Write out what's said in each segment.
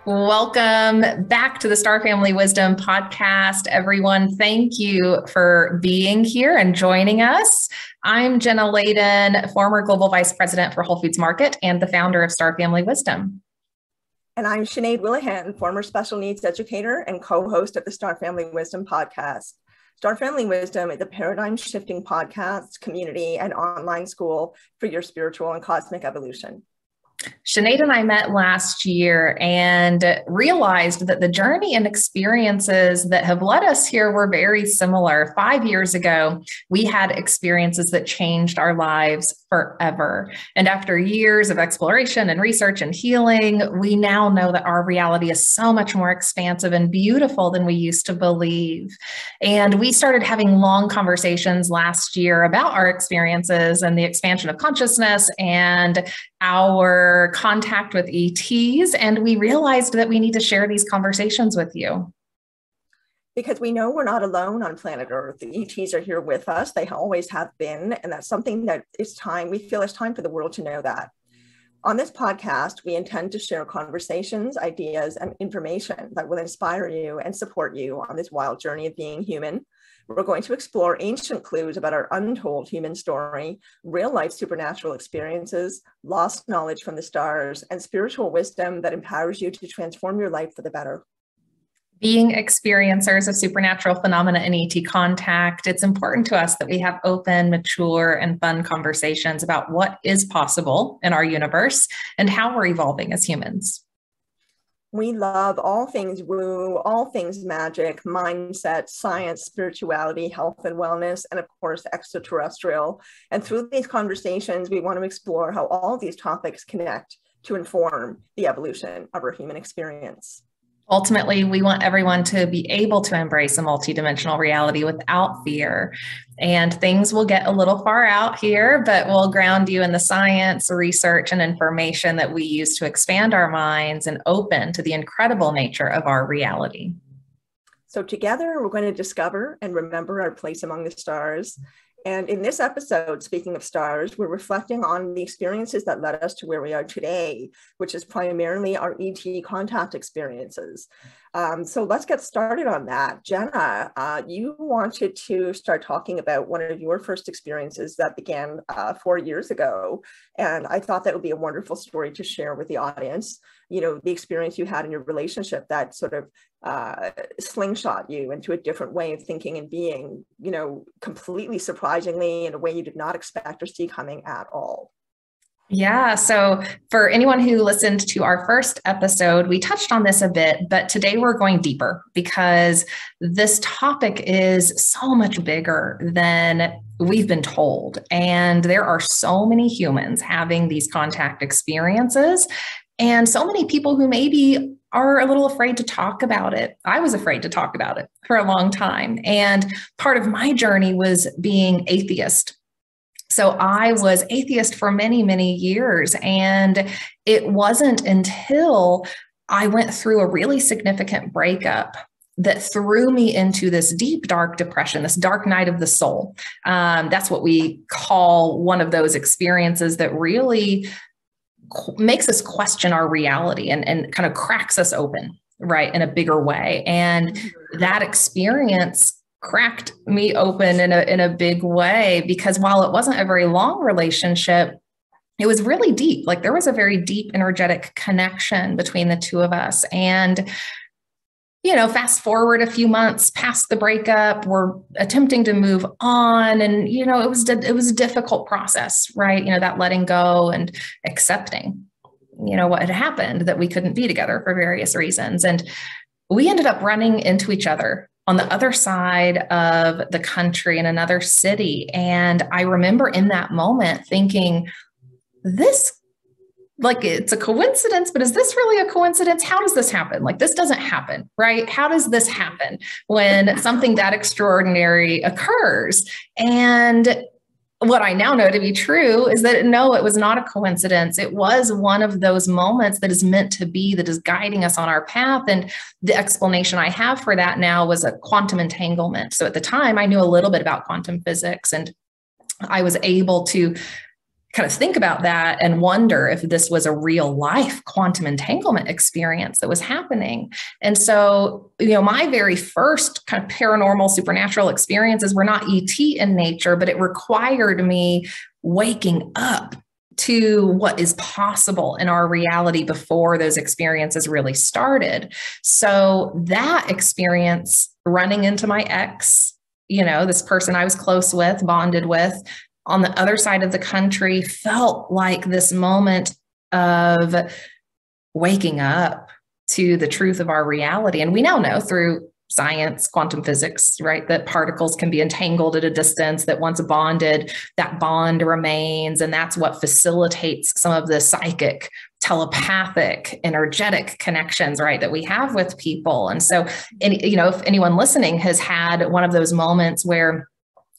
Welcome back to the Star Family Wisdom podcast, everyone. Thank you for being here and joining us. I'm Jenna Layden, former Global Vice President for Whole Foods Market and the founder of Star Family Wisdom. And I'm Sinéad Willihan, former special needs educator and co-host of the Star Family Wisdom podcast. Star Family Wisdom is a paradigm-shifting podcast, community, and online school for your spiritual and cosmic evolution. Sinéad and I met last year and realized that the journey and experiences that have led us here were very similar. 5 years ago, we had experiences that changed our lives forever. And after years of exploration and research and healing, we now know that our reality is so much more expansive and beautiful than we used to believe. And we started having long conversations last year about our experiences and the expansion of consciousness and our contact with ETs. And we realized that we need to share these conversations with you. Because we know we're not alone on planet Earth. The ETs are here with us. They always have been. And that's something that we feel it's time for the world to know that. On this podcast, we intend to share conversations, ideas, and information that will inspire you and support you on this wild journey of being human. We're going to explore ancient clues about our untold human story, real-life supernatural experiences, lost knowledge from the stars, and spiritual wisdom that empowers you to transform your life for the better. Being experiencers of supernatural phenomena and ET contact, it's important to us that we have open, mature, and fun conversations about what is possible in our universe and how we're evolving as humans. We love all things woo, all things magic, mindset, science, spirituality, health and wellness, and of course, extraterrestrial. And through these conversations, we want to explore how all these topics connect to inform the evolution of our human experience. Ultimately, we want everyone to be able to embrace a multidimensional reality without fear. And things will get a little far out here, but we'll ground you in the science, research, and information that we use to expand our minds and open to the incredible nature of our reality. So together, we're going to discover and remember our place among the stars. And in this episode, speaking of stars, we're reflecting on the experiences that led us to where we are today, which is primarily our ET contact experiences. So let's get started on that. Jenna, you wanted to start talking about one of your first experiences that began 4 years ago. And I thought that would be a wonderful story to share with the audience. You know, the experience you had in your relationship that sort of slingshot you into a different way of thinking and being, you know, completely surprisingly in a way you did not expect or see coming at all. Yeah. So for anyone who listened to our first episode, we touched on this a bit, but today we're going deeper because this topic is so much bigger than we've been told. And there are so many humans having these contact experiences and so many people who maybe are a little afraid to talk about it. I was afraid to talk about it for a long time. And part of my journey was being atheist. So I was atheist for many, many years. And it wasn't until I went through a really significant breakup that threw me into this deep, dark depression, this dark night of the soul. That's what we call one of those experiences that really makes us question our reality and kind of cracks us open, right, in a bigger way. And that experience cracked me open in a big way, because while it wasn't a very long relationship, it was really deep. Like there was a very deep energetic connection between the two of us. And you know, fast forward a few months past the breakup, we're attempting to move on. And, you know, it was a difficult process, right? You know, that letting go and accepting, you know, what had happened, that we couldn't be together for various reasons. And we ended up running into each other on the other side of the country in another city. And I remember in that moment thinking, it's a coincidence, but is this really a coincidence? How does this happen? Like, this doesn't happen, right? How does this happen when something that extraordinary occurs? And what I now know to be true is that no, it was not a coincidence. It was one of those moments that is meant to be, that is guiding us on our path. And the explanation I have for that now was a quantum entanglement. So at the time I knew a little bit about quantum physics, and I was able to kind of think about that and wonder if this was a real life quantum entanglement experience that was happening. And so, my very first kind of paranormal supernatural experiences were not ET in nature, but it required me waking up to what is possible in our reality before those experiences really started. So that experience, running into my ex, this person I was close with, bonded with, on the other side of the country, felt like this moment of waking up to the truth of our reality. And we now know through science, quantum physics, right, that particles can be entangled at a distance, that once bonded, that bond remains. And that's what facilitates some of the psychic, telepathic, energetic connections, right, that we have with people. And so, if anyone listening has had one of those moments where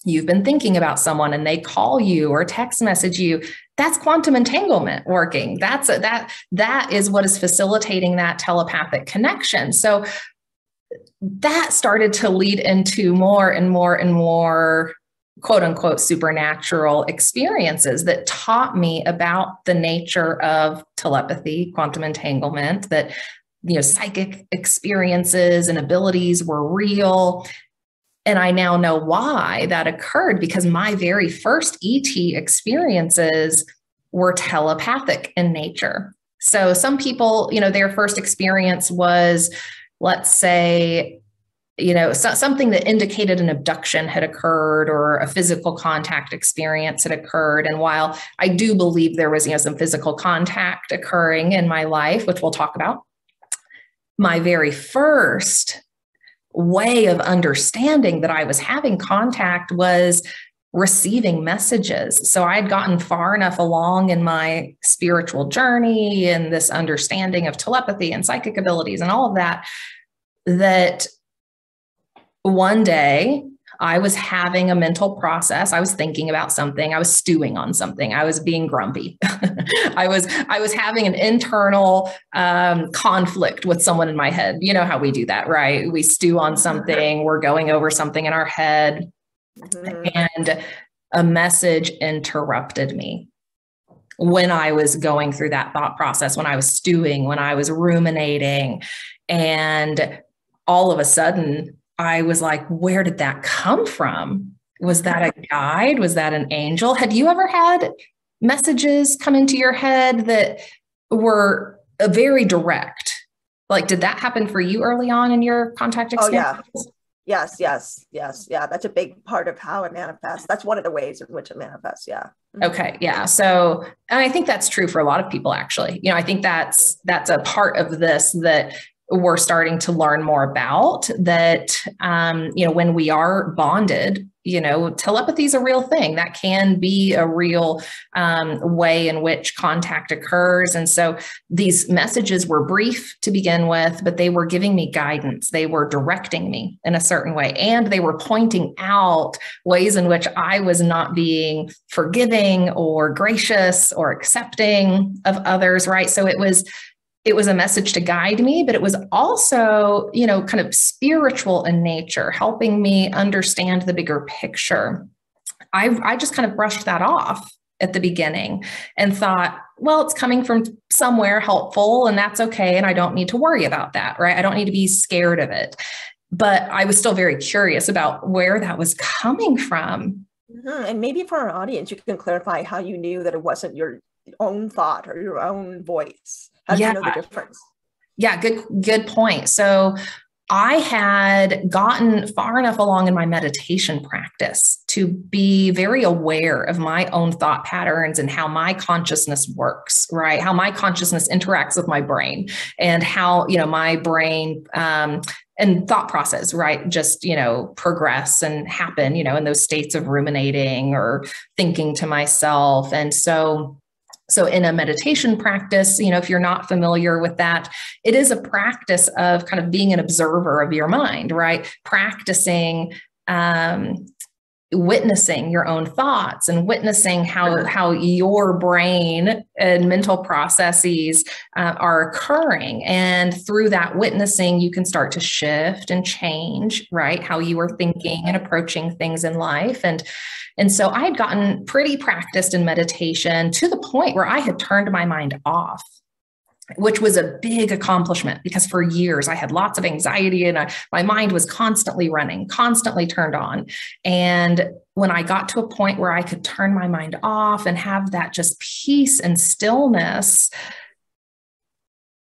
you've been thinking about someone and they call you or text message you, that's quantum entanglement working. That is what is facilitating that telepathic connection. So that started to lead into more and more and more quote unquote supernatural experiences that taught me about the nature of telepathy, quantum entanglement, that, psychic experiences and abilities were real. And I now know why that occurred, because my very first ET experiences were telepathic in nature. So some people, their first experience was, let's say, something that indicated an abduction had occurred or a physical contact experience had occurred. And while I do believe there was, some physical contact occurring in my life, which we'll talk about, my very first way of understanding that I was having contact was receiving messages. So I'd gotten far enough along in my spiritual journey and this understanding of telepathy and psychic abilities and all of that, that one day I was having a mental process. I was thinking about something. I was stewing on something. I was being grumpy. I was having an internal conflict with someone in my head. You know how we do that, right? We stew on something. We're going over something in our head. And a message interrupted me when I was going through that thought process, when I was stewing, when I was ruminating. And all of a sudden, I was like, where did that come from? Was that a guide? Was that an angel? Had you ever had messages come into your head that were very direct? Like, did that happen for you early on in your contact experience? Oh, yeah. Yes. Yeah. That's a big part of how it manifests. That's one of the ways in which it manifests. Yeah. Okay. Yeah. So, and I think that's true for a lot of people, actually. I think that's a part of this that we're starting to learn more about, that, when we are bonded, telepathy is a real thing. That can be a real way in which contact occurs. And so these messages were brief to begin with, but they were giving me guidance. They were directing me in a certain way. And they were pointing out ways in which I was not being forgiving or gracious or accepting of others, right? So it was a message to guide me, but it was also, kind of spiritual in nature, helping me understand the bigger picture. I just kind of brushed that off at the beginning and thought, well, it's coming from somewhere helpful and that's okay. And I don't need to worry about that, right? I don't need to be scared of it. But I was still very curious about where that was coming from. And maybe for our audience, you can clarify how you knew that it wasn't your own thought or your own voice. How do you know the difference? Yeah, good point. So I had gotten far enough along in my meditation practice to be very aware of my own thought patterns and how my consciousness works, right? How my consciousness interacts with my brain and how, my brain and thought process, right, just, progress and happen, in those states of ruminating or thinking to myself. And so in a meditation practice, if you're not familiar with that, it is a practice of kind of being an observer of your mind, right? Practicing witnessing your own thoughts and witnessing how your brain and mental processes are occurring. And through that witnessing, you can start to shift and change, right? How you are thinking and approaching things in life. And And so I had gotten pretty practiced in meditation to the point where I had turned my mind off, which was a big accomplishment because for years I had lots of anxiety and my mind was constantly running, constantly turned on. And when I got to a point where I could turn my mind off and have that just peace and stillness,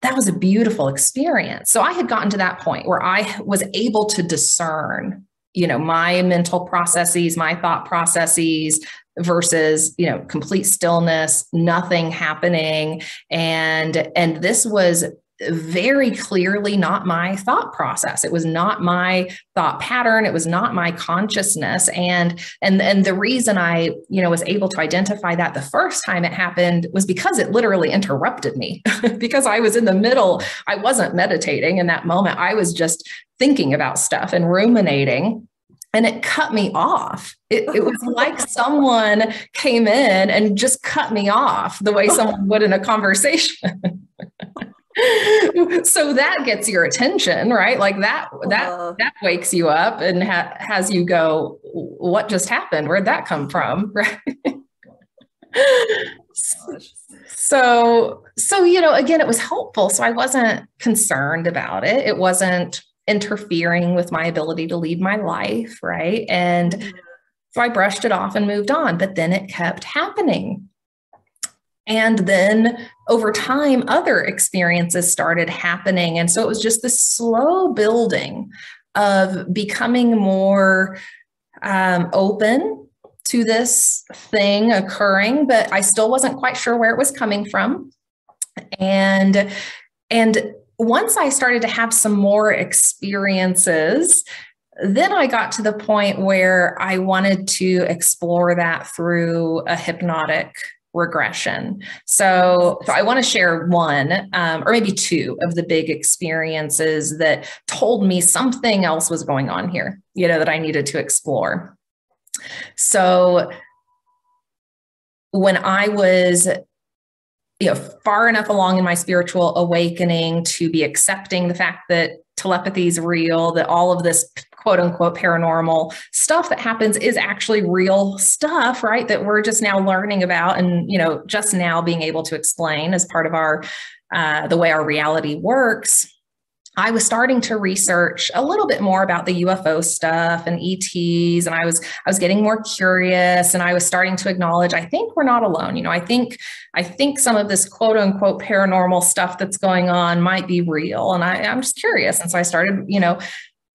that was a beautiful experience. So I had gotten to that point where I was able to discern, my mental processes, my thought processes versus, complete stillness, nothing happening. And this was very clearly not my thought process. It was not my thought pattern. It was not my consciousness. And the reason I, was able to identify that the first time it happened was because it literally interrupted me because I was in the middle. I wasn't meditating in that moment. I was just thinking about stuff and ruminating. And it cut me off. It was like someone came in and just cut me off the way someone would in a conversation. So that gets your attention, right? Like that wakes you up and has you go, what just happened? Where'd that come from? Right. So, again, it was helpful. So I wasn't concerned about it. It wasn't interfering with my ability to lead my life, right? And so I brushed it off and moved on, but then it kept happening. And then over time, other experiences started happening. And so it was just this slow building of becoming more open to this thing occurring, but I still wasn't quite sure where it was coming from. And once I started to have some more experiences, then I got to the point where I wanted to explore that through a hypnotic regression. So I want to share one or maybe two of the big experiences that told me something else was going on here, that I needed to explore. So when I was far enough along in my spiritual awakening to be accepting the fact that telepathy is real, that all of this quote unquote paranormal stuff that happens is actually real stuff, right? That we're just now learning about and, just now being able to explain as part of our, the way our reality works. I was starting to research a little bit more about the UFO stuff and ETs, and I was getting more curious, and I was starting to acknowledge, I think we're not alone. I think some of this quote unquote paranormal stuff that's going on might be real, and I'm just curious. And so I started,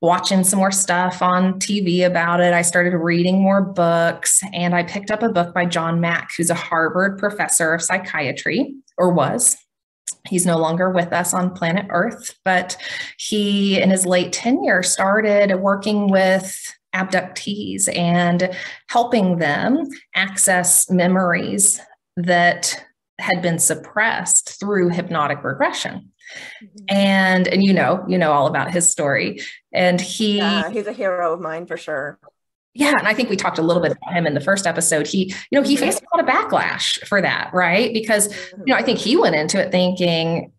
watching some more stuff on TV about it. I started reading more books, and I picked up a book by John Mack, who's a Harvard professor of psychiatry, or was. He's no longer with us on planet Earth, but he, in his late tenure, started working with abductees and helping them access memories that had been suppressed through hypnotic regression. And you know all about his story. And he's a hero of mine for sure. Yeah. And I think we talked a little bit about him in the first episode. He faced a lot of backlash for that, right? Because, I think he went into it thinking,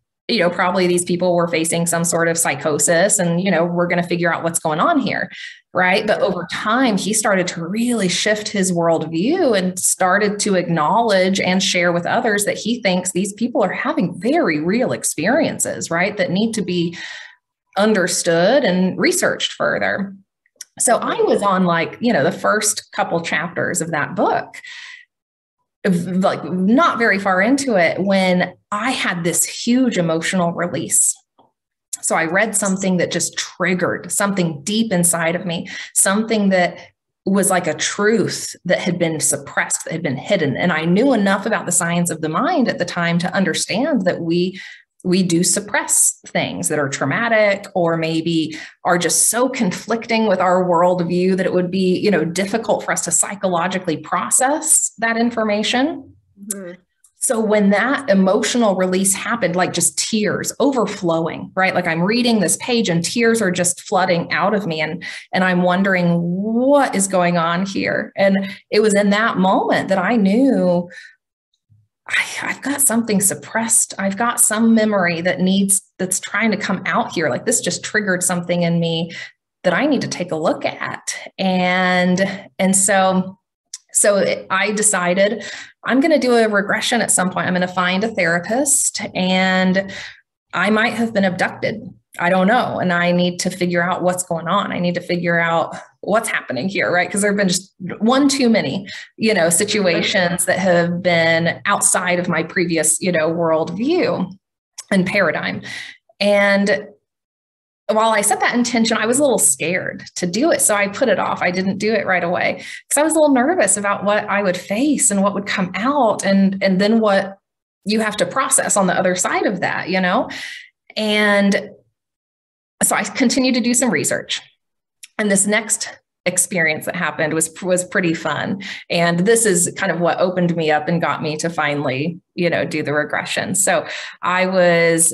probably these people were facing some sort of psychosis and, we're going to figure out what's going on here. Right. But over time, he started to really shift his worldview and started to acknowledge and share with others that he thinks these people are having very real experiences, right, that need to be understood and researched further. So I was on the first couple chapters of that book, not very far into it, when I had this huge emotional release. So I read something that just triggered something deep inside of me, something that was like a truth that had been suppressed, that had been hidden. And I knew enough about the science of the mind at the time to understand that we do suppress things that are traumatic or maybe are just so conflicting with our worldview that it would be, difficult for us to psychologically process that information. Mm-hmm. So when that emotional release happened, like just tears overflowing, right? Like I'm reading this page and tears are just flooding out of me. And I'm wondering what is going on here. And it was in that moment that I knew I've got something suppressed. I've got some memory that's trying to come out here. Like this just triggered something in me that I need to take a look at. And so So I decided I'm going to do a regression at some point. I'm going to find a therapist, and I might have been abducted. I don't know. And I need to figure out what's going on. I need to figure out what's happening here, right? Because there have been just one too many, situations that have been outside of my previous, worldview and paradigm. And while I set that intention, I was a little scared to do it. So I put it off. I didn't do it right away because I was a little nervous about what I would face and what would come out, and then what you have to process on the other side of that, And so I continued to do some research. And this next experience that happened was pretty fun. And this is kind of what opened me up and got me to finally, do the regression. So I was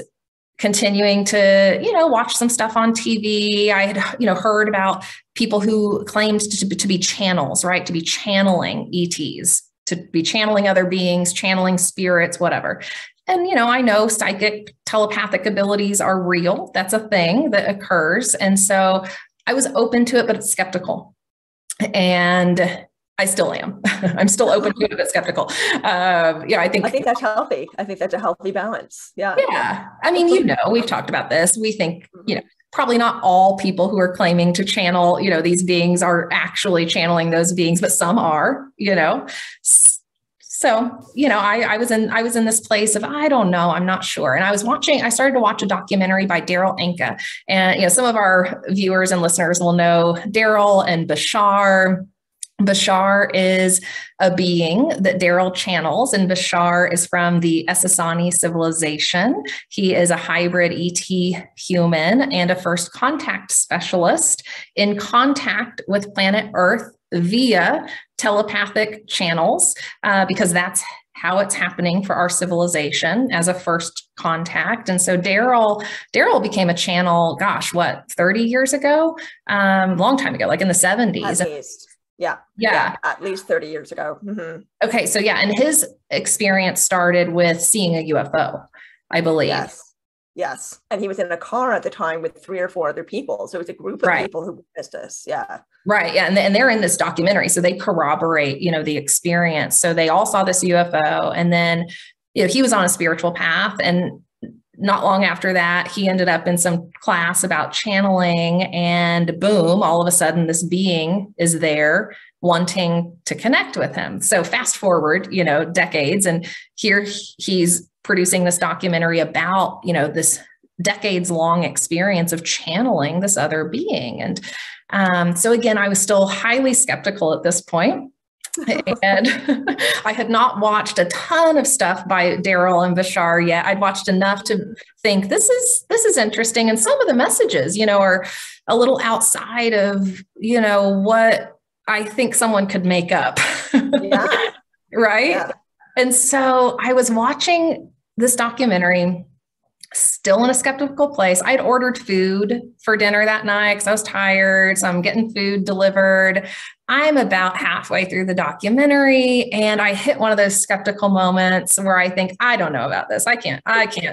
continuing to, watch some stuff on TV. I had, heard about people who claimed to be channels, right? To be channeling ETs, to be channeling other beings, channeling spirits, whatever. And, I know psychic telepathic abilities are real. That's a thing that occurs. And so I was open to it, but skeptical. And I still am. I'm still open to it, but skeptical. I think that's healthy. I think that's a healthy balance. Yeah. Yeah. I mean, we've talked about this. We think, probably not all people who are claiming to channel, these beings are actually channeling those beings, but some are, So, I was in this place of, I don't know, I'm not sure. And I started to watch a documentary by Daryl Anka. And, some of our viewers and listeners will know Daryl and Bashar. Bashar is a being that Daryl channels, and Bashar is from the Essassani civilization. He is a hybrid ET human and a first contact specialist in contact with planet Earth via telepathic channels, because that's how it's happening for our civilization as a first contact. And so Daryl became a channel, 30 years ago? Long time ago, like in the 70s. At least. Yeah. At least 30 years ago. Mm-hmm. Okay. So and his experience started with seeing a UFO, I believe. Yes. And he was in a car at the time with 3 or 4 other people. So it was a group of people who witnessed this. Yeah. Right. Yeah. And they're in this documentary. So they corroborate, the experience. So they all saw this UFO. And then, he was on a spiritual path. And not long after that, he ended up in some class about channeling, and boom, all of a sudden this being is there wanting to connect with him. So fast forward, decades, and here he's producing this documentary about, this decades long experience of channeling this other being. And so again, I was still highly skeptical at this point. And I had not watched a ton of stuff by Daryl and Bashar yet. I'd watched enough to think this is interesting. And some of the messages, are a little outside of, what I think someone could make up. Yeah. Right. Yeah. And so I was watching this documentary, still in a skeptical place. I'd ordered food for dinner that night because I was tired. So I'm getting food delivered. I'm about halfway through the documentary, and I hit one of those skeptical moments where I think, I don't know about this. I can't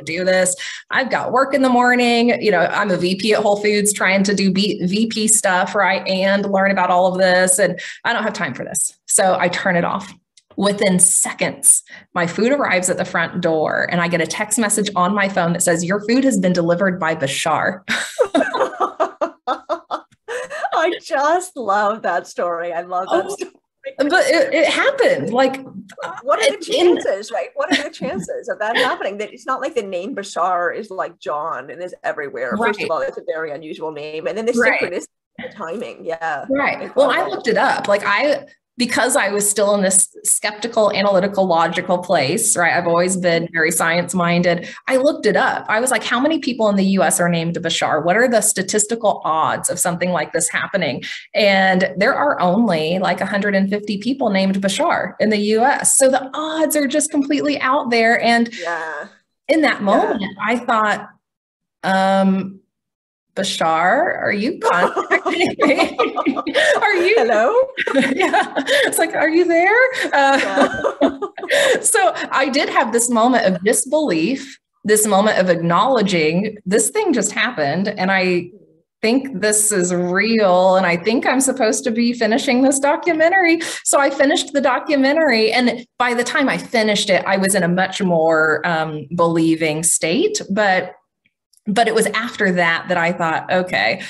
do this. I've got work in the morning. I'm a VP at Whole Foods trying to do VP stuff, right? And learn about all of this. And I don't have time for this. So I turn it off. Within seconds, my food arrives at the front door, and I get a text message on my phone that says, "Your food has been delivered by Bashar." I just love that story. I love that story. But it happened. Like, what are the chances, right? What are the chances of that happening? That it's not like the name Bashar is like John and is everywhere. Right. First of all, it's a very unusual name, and then the synchronicity, the timing. Yeah. Right. Incredible. Well, I looked it up. Because I was still in this skeptical, analytical, logical place, right? I've always been very science-minded. I looked it up. I was like, how many people in the US are named Bashar? What are the statistical odds of something like this happening? And there are only like 150 people named Bashar in the US. So the odds are just completely out there. And in that moment, I thought, Bashar, are you contacting me? Are you? Hello? Yeah. It's like, are you there? So I did have this moment of disbelief, this moment of acknowledging this thing just happened. And I think this is real. And I think I'm supposed to be finishing this documentary. So I finished the documentary. And by the time I finished it, I was in a much more believing state. But it was after that I thought, okay,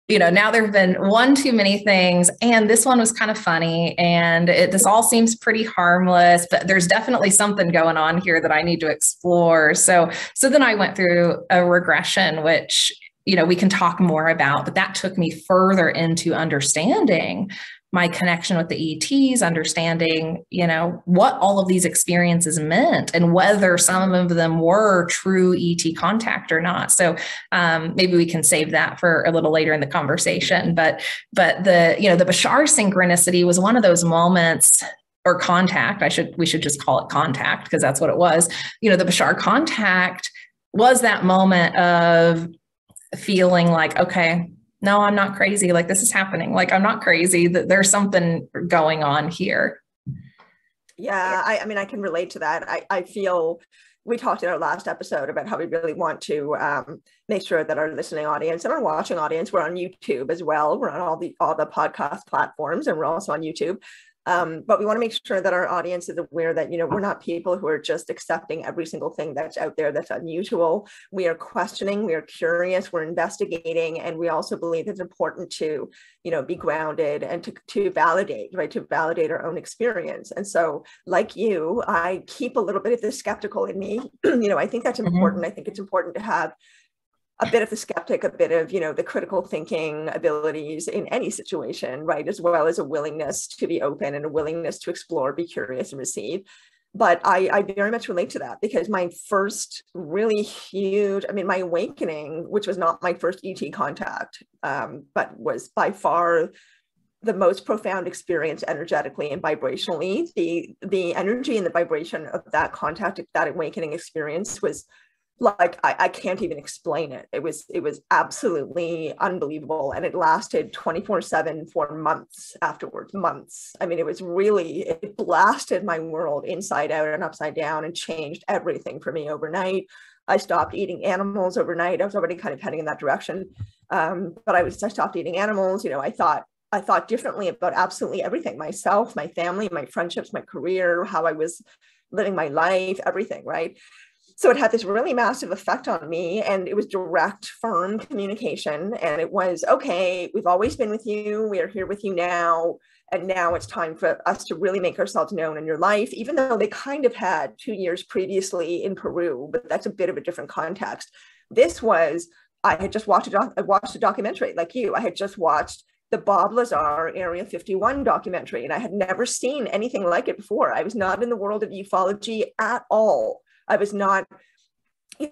now there have been one too many things, and this one was kind of funny, and this all seems pretty harmless, but there's definitely something going on here that I need to explore. So then I went through a regression, which, we can talk more about, but that took me further into understanding my connection with the ETs, understanding, what all of these experiences meant and whether some of them were true ET contact or not. So maybe we can save that for a little later in the conversation. But the Bashar synchronicity was one of those moments, or contact. We should just call it contact, because that's what it was. The Bashar contact was that moment of feeling like, okay, no, I'm not crazy. Like, this is happening. Like, I'm not crazy. That there's something going on here. Yeah, I mean, I can relate to that. I feel we talked in our last episode about how we really want to make sure that our listening audience and our watching audience, we're on YouTube as well. We're on all the podcast platforms, and we're also on YouTube. But we want to make sure that our audience is aware that, we're not people who are just accepting every single thing that's out there that's unusual. We are questioning, we are curious, we're investigating, and we also believe it's important to, be grounded and to validate, right? To validate our own experience. And so, like you, I keep a little bit of the skeptical in me. I think that's important. I think it's important to have a bit of the skeptic, a bit of, the critical thinking abilities in any situation, right? As well as a willingness to be open and a willingness to explore, be curious, and receive. But I very much relate to that, because my first really huge, my awakening, which was not my first ET contact, but was by far the most profound experience energetically and vibrationally. The energy and the vibration of that contact, that awakening experience was like, I can't even explain it. It was absolutely unbelievable. And it lasted 24/7 for months afterwards, months. It blasted my world inside out and upside down and changed everything for me overnight. I stopped eating animals overnight. I was already kind of heading in that direction. But I stopped eating animals. I thought differently about absolutely everything: myself, my family, my friendships, my career, how I was living my life, everything, right? So it had this really massive effect on me, and it was direct, firm communication. And it was, okay, we've always been with you. We are here with you now. And now it's time for us to really make ourselves known in your life, even though they kind of had 2 years previously in Peru, but that's a bit of a different context. This was, I had just watched a documentary like you. I had just watched the Bob Lazar Area 51 documentary, and I had never seen anything like it before. I was not in the world of ufology at all. I was not,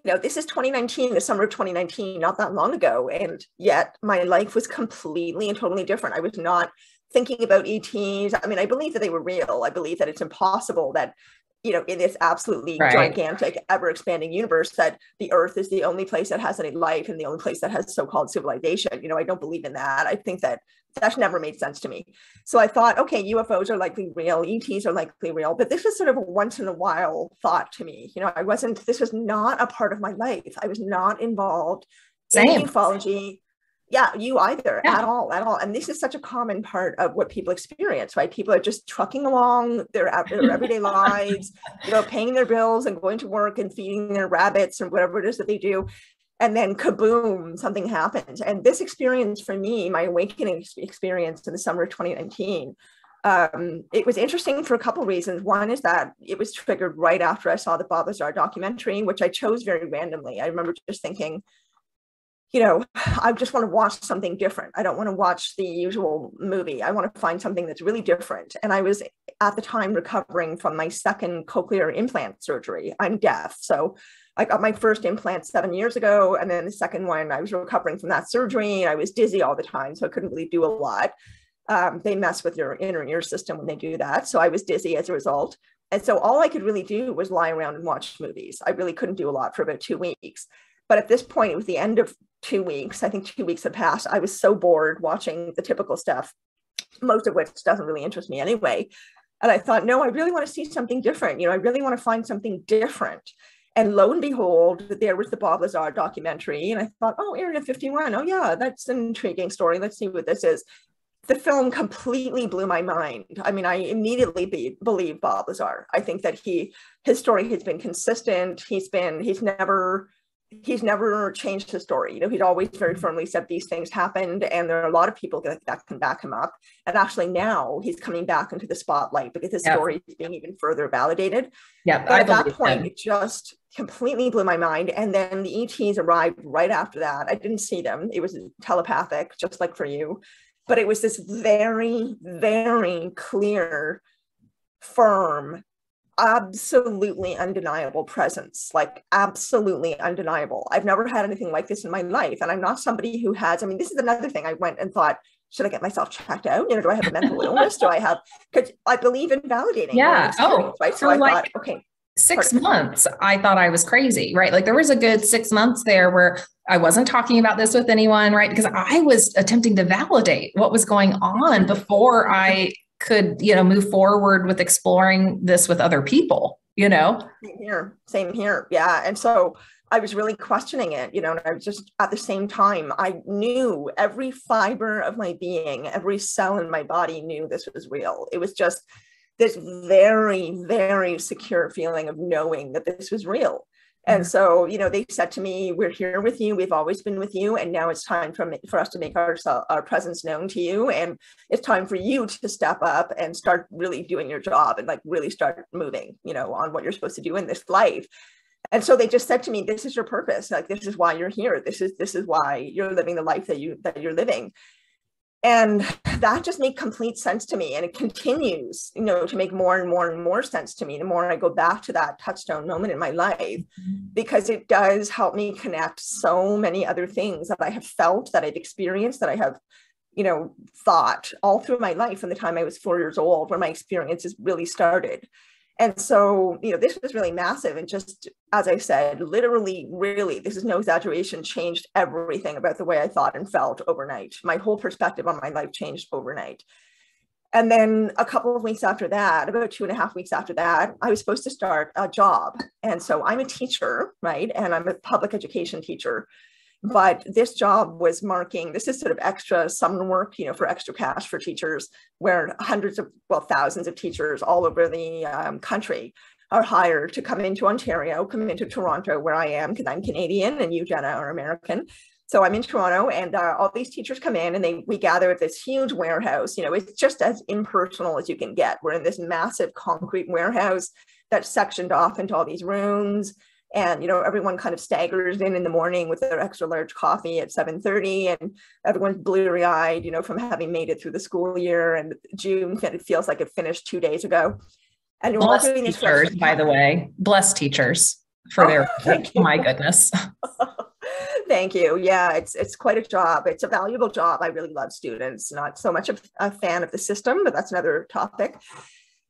this is 2019, the summer of 2019, not that long ago. And yet my life was completely and totally different. I was not thinking about ETs. I believe that they were real. I believe that it's impossible that, in this absolutely gigantic, ever expanding universe, that the Earth is the only place that has any life and the only place that has so-called civilization. I don't believe in that. I think that that's never made sense to me. So I thought, okay, UFOs are likely real, ETs are likely real, but this was sort of a once in a while thought to me. This was not a part of my life. I was not involved in ufology. Yeah, you either, at all. And this is such a common part of what people experience, right? People are just trucking along their everyday lives, paying their bills and going to work and feeding their rabbits or whatever it is that they do. And then kaboom, something happens. And this experience for me, my awakening experience in the summer of 2019, it was interesting for a couple of reasons. One is that it was triggered right after I saw the Bob Lazar documentary, which I chose very randomly. I remember just thinking, I just want to watch something different. I don't want to watch the usual movie. I want to find something that's really different. And I was at the time recovering from my second cochlear implant surgery. I'm deaf. So I got my first implant 7 years ago. And then the second one, I was recovering from that surgery. I was dizzy all the time, so I couldn't really do a lot. They mess with your inner ear system when they do that. So I was dizzy as a result. And so all I could really do was lie around and watch movies. I really couldn't do a lot for about 2 weeks. But at this point, it was the end of 2 weeks. I think 2 weeks had passed. I was so bored watching the typical stuff, most of which doesn't really interest me anyway. And I thought, no, I really want to see something different. I really want to find something different. And lo and behold, there was the Bob Lazar documentary. And I thought, oh, Area 51. Oh, yeah, that's an intriguing story. Let's see what this is. The film completely blew my mind. I mean, I immediately believed Bob Lazar. I think that his story has been consistent. He's never changed his story. You know, he'd always very firmly said these things happened, and there are a lot of people that can back him up. And actually now he's coming back into the spotlight because his story is being even further validated. Yeah, but at that point, it just completely blew my mind. And then the ETs arrived right after that. I didn't see them. It was telepathic, just like for you. But it was this very, very clear, firm, absolutely undeniable presence, like absolutely undeniable. I've never had anything like this in my life. And I'm not somebody who has, I mean, this is another thing I went and thought, should I get myself checked out? You know, do I have a mental illness? Do I have, because I believe in validating. Yeah. Oh, right. So I thought, okay. 6 months, I thought I was crazy, right? Like there was a good 6 months there where I wasn't talking about this with anyone, right? Because I was attempting to validate what was going on before I could, you know, move forward with exploring this with other people, you know? Same here. Yeah. And so I was really questioning it, you know, and I was just at the same time, I knew every fiber of my being, every cell in my body knew this was real. It was just this very, very secure feeling of knowing that this was real. And so, you know, they said to me, we're here with you. We've always been with you. And now it's time for us to make our presence known to you. And it's time for you to step up and start really doing your job and like really start moving, you know, on what you're supposed to do in this life. And so they just said to me, this is your purpose. Like, this is why you're here. This is why you're living the life that you're living. And that just made complete sense to me. And it continues, you know, to make more and more and more sense to me the more I go back to that touchstone moment in my life, because it does help me connect so many other things that I have felt, that I've experienced, that I have, you know, thought all through my life from the time I was 4 years old, where my experiences really started. And so, you know, this was really massive. And just, as I said, literally, really, this is no exaggeration, changed everything about the way I thought and felt overnight. My whole perspective on my life changed overnight. And then a couple of weeks after that, about 2.5 weeks after that, I was supposed to start a job. And so I'm a teacher, right? And I'm a public education teacher. But this job was marking, this is sort of extra summer work, you know, for extra cash for teachers, where thousands of teachers all over the country are hired to come into Ontario, come into Toronto, where I am, because I'm Canadian and you, Jenna, are American. So I'm in Toronto, and all these teachers come in and we gather at this huge warehouse. You know, it's just as impersonal as you can get. We're in this massive concrete warehouse that's sectioned off into all these rooms. And, you know, everyone kind of staggers in the morning with their extra large coffee at 7:30, and everyone's bleary eyed, you know, from having made it through the school year. And June, it feels like it finished 2 days ago. And you're blessed teachers, by the way, blessed teachers for their, oh my goodness. Thank you. Yeah, it's quite a job. It's a valuable job. I really love students, not so much a fan of the system, but that's another topic.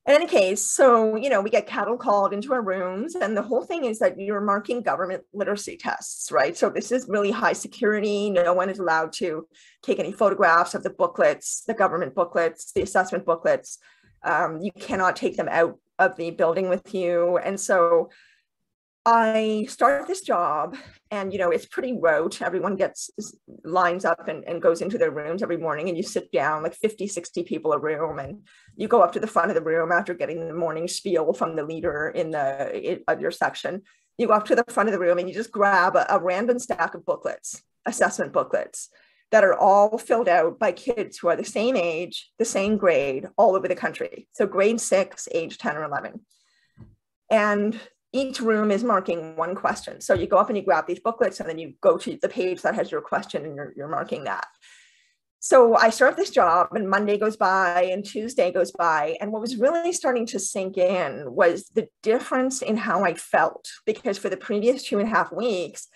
In any case, so, you know, we get cattle called into our rooms, and the whole thing is that you're marking government literacy tests, right? So this is really high security. No one is allowed to take any photographs of the booklets, the government booklets, the assessment booklets. You cannot take them out of the building with you. And so I started this job, and, you know, it's pretty rote. Everyone lines up and goes into their rooms every morning, and you sit down, like 50, 60 people a room, and you go up to the front of the room after getting the morning spiel from the leader of your section. You go up to the front of the room and you just grab a random stack of booklets, assessment booklets, that are all filled out by kids who are the same age, the same grade, all over the country. So grade 6, age 10 or 11. And each room is marking one question. So you go up and you grab these booklets, and then you go to the page that has your question, and you're marking that. So I start this job, and Monday goes by and Tuesday goes by. And what was really starting to sink in was the difference in how I felt, because for the previous 2.5 weeks,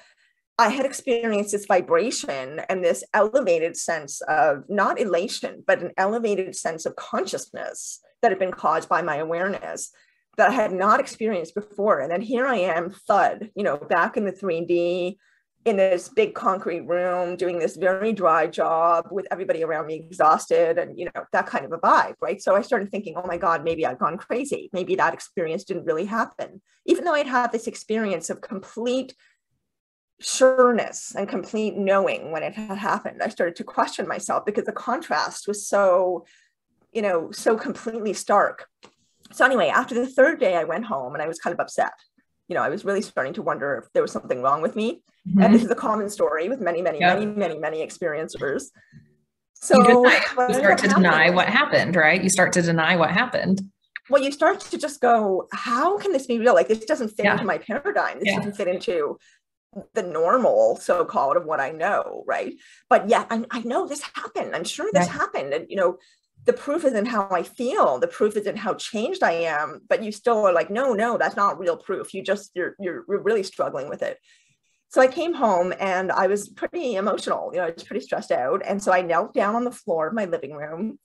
I had experienced this vibration and this elevated sense of, not elation, but an elevated sense of consciousness that had been caused by my awareness that I had not experienced before. And then here I am, thud, you know, back in the 3D, in this big concrete room doing this very dry job with everybody around me exhausted and, you know, that kind of a vibe, right? So I started thinking, oh my God, maybe I've gone crazy. Maybe that experience didn't really happen. Even though I'd had this experience of complete sureness and complete knowing when it had happened, I started to question myself because the contrast was so, you know, so completely stark. So anyway, after the third day, I went home and I was kind of upset. You know, I was really starting to wonder if there was something wrong with me. Mm-hmm. And this is a common story with many experiencers. So you start to deny what happened, right? You start to deny what happened. Well, you start to just go, how can this be real? Like, this doesn't fit into my paradigm. This doesn't fit into the normal, so-called, of what I know, right? But yeah, I know this happened. I'm sure this happened. And, you know, the proof isn't how I feel. The proof isn't how changed I am. But you still are like, no, that's not real proof. You're really struggling with it. So I came home and I was pretty emotional. You know, I was pretty stressed out. And so I knelt down on the floor of my living room.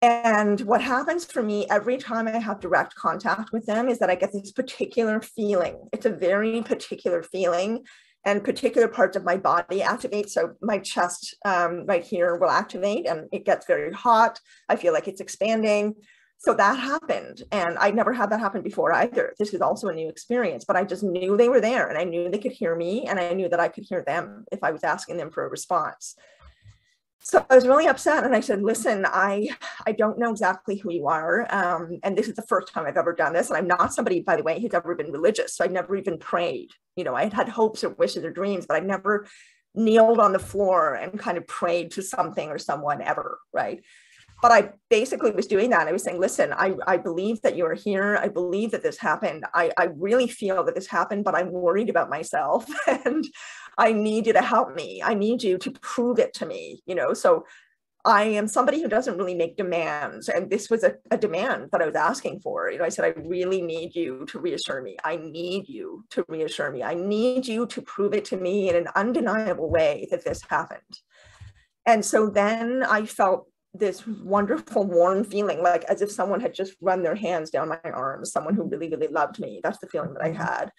And what happens for me every time I have direct contact with them is that I get this particular feeling. It's a very particular feeling, and particular parts of my body activate. So my chest right here will activate and it gets very hot. I feel like it's expanding. So that happened. And I'd never had that happen before either. This is also a new experience, but I just knew they were there and I knew they could hear me and I knew that I could hear them if I was asking them for a response. So I was really upset and I said, listen, I don't know exactly who you are. And this is the first time I've ever done this. And I'm not somebody, by the way, who's ever been religious. So I'd never even prayed. You know, I had hopes or wishes or dreams, but I'd never kneeled on the floor and kind of prayed to something or someone ever, right? But I basically was doing that. I was saying, listen, I believe that you are here. I believe that this happened. I really feel that this happened, but I'm worried about myself and I need you to help me. I need you to prove it to me, you know? So I am somebody who doesn't really make demands. And this was a demand that I was asking for. You know, I said, I really need you to reassure me. I need you to reassure me. I need you to prove it to me in an undeniable way that this happened. And so then I felt this wonderful warm feeling, like as if someone had just run their hands down my arms, someone who really, really loved me. That's the feeling that I had.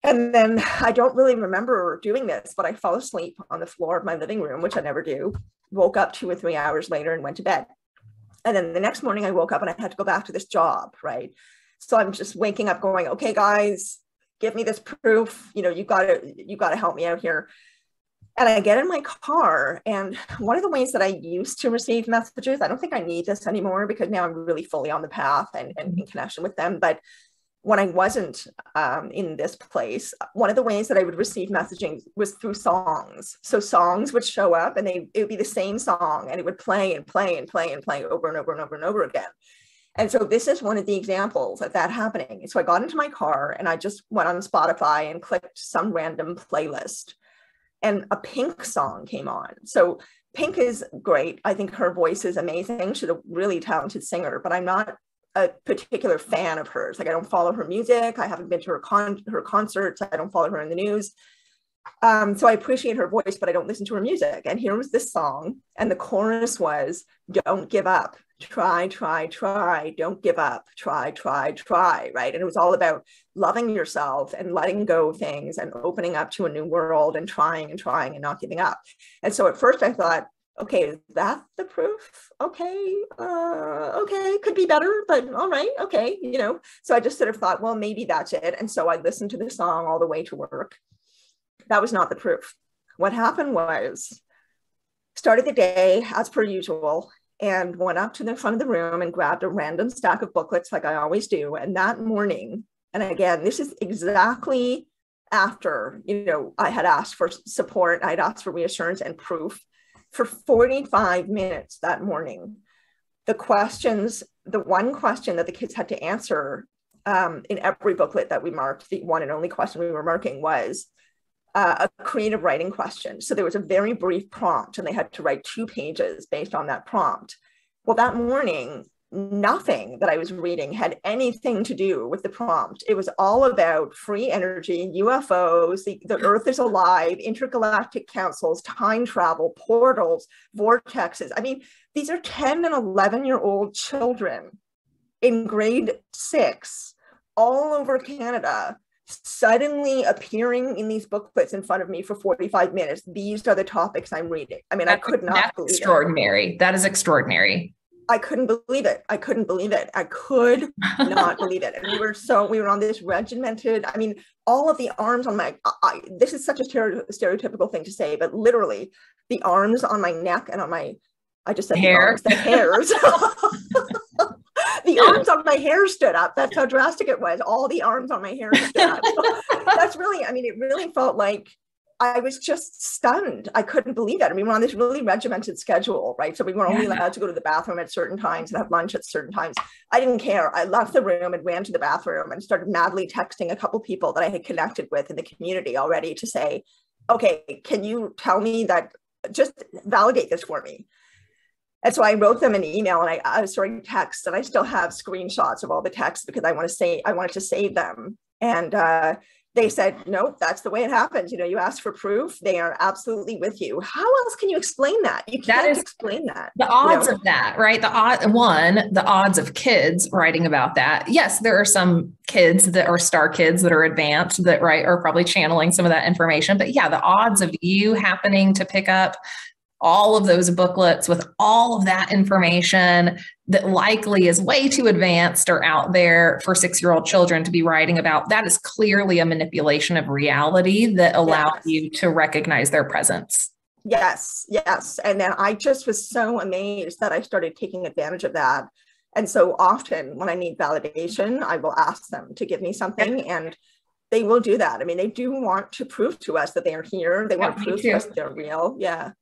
And then I don't really remember doing this, but I fell asleep on the floor of my living room, which I never do, woke up 2 or 3 hours later and went to bed. And then the next morning I woke up and I had to go back to this job, right? So I'm just waking up going, okay, guys, give me this proof. You know, you gotta help me out here. And I get in my car, and one of the ways that I used to receive messages, I don't think I need this anymore because now I'm really fully on the path and in connection with them. But when I wasn't in this place, one of the ways that I would receive messaging was through songs. So songs would show up and it would be the same song and it would play and play and play and play over and over and over and over again. And so this is one of the examples of that happening. So I got into my car and I just went on Spotify and clicked some random playlist. And a Pink song came on. So Pink is great. I think her voice is amazing. She's a really talented singer, but I'm not a particular fan of hers. Like, I don't follow her music. I haven't been to her concerts. I don't follow her in the news. So I appreciate her voice, but I don't listen to her music. And here was this song, and the chorus was, don't give up, try, try, try, don't give up, try, try, try, right? And it was all about loving yourself and letting go of things and opening up to a new world and trying and not giving up. And so at first I thought, okay, is that the proof? Okay, okay, could be better, but all right, okay, you know. So I just sort of thought, well, maybe that's it. And so I listened to the song all the way to work. That was not the proof. What happened was, started the day as per usual and went up to the front of the room and grabbed a random stack of booklets like I always do. And that morning, and again, this is exactly after, you know, I had asked for support, I had asked for reassurance and proof. For 45 minutes that morning, the one question that the kids had to answer in every booklet that we marked, the one and only question we were marking was a creative writing question. So there was a very brief prompt and they had to write 2 pages based on that prompt. Well, that morning, nothing that I was reading had anything to do with the prompt. It was all about free energy, UFOs, the Earth is alive, intergalactic councils, time travel, portals, vortexes. I mean, these are 10 and 11-year-old children in grade 6 all over Canada suddenly appearing in these booklets in front of me for 45 minutes. These are the topics I'm reading. I mean, I could not believe extraordinary. That is extraordinary. I couldn't believe it. I couldn't believe it. I could not believe it. And we were on this regimented, I mean, all of the arms on my, this is such a stereotypical thing to say, but literally the arms on my neck and on my, I just said hair. The hairs. The arms on my hair stood up. That's how drastic it was. All the arms on my hair stood up. That's really, I mean, it really felt like I was just stunned. I couldn't believe it. I mean, we're on this really regimented schedule, right? So we were only allowed to go to the bathroom at certain times and have lunch at certain times. I didn't care. I left the room and ran to the bathroom and started madly texting a couple people that I had connected with in the community already to say, okay, can you tell me that, just validate this for me. And so I wrote them an email and I was starting text, and I still have screenshots of all the texts because I wanted to save them. And they said, no, that's the way it happens. You know, you ask for proof, they are absolutely with you. How else can you explain that? You can't explain that. The odds of that, right? The odds of kids writing about that. Yes, there are some kids that are star kids that are advanced that are probably channeling some of that information. But yeah, the odds of you happening to pick up all of those booklets with all of that information that likely is way too advanced or out there for 6-year-old children to be writing about, that is clearly a manipulation of reality that allows you to recognize their presence. Yes, yes. And then I just was so amazed that I started taking advantage of that. And so often when I need validation, I will ask them to give me something, and they will do that. I mean, they do want to prove to us that they are here. They want to prove to us that they're real. Yeah.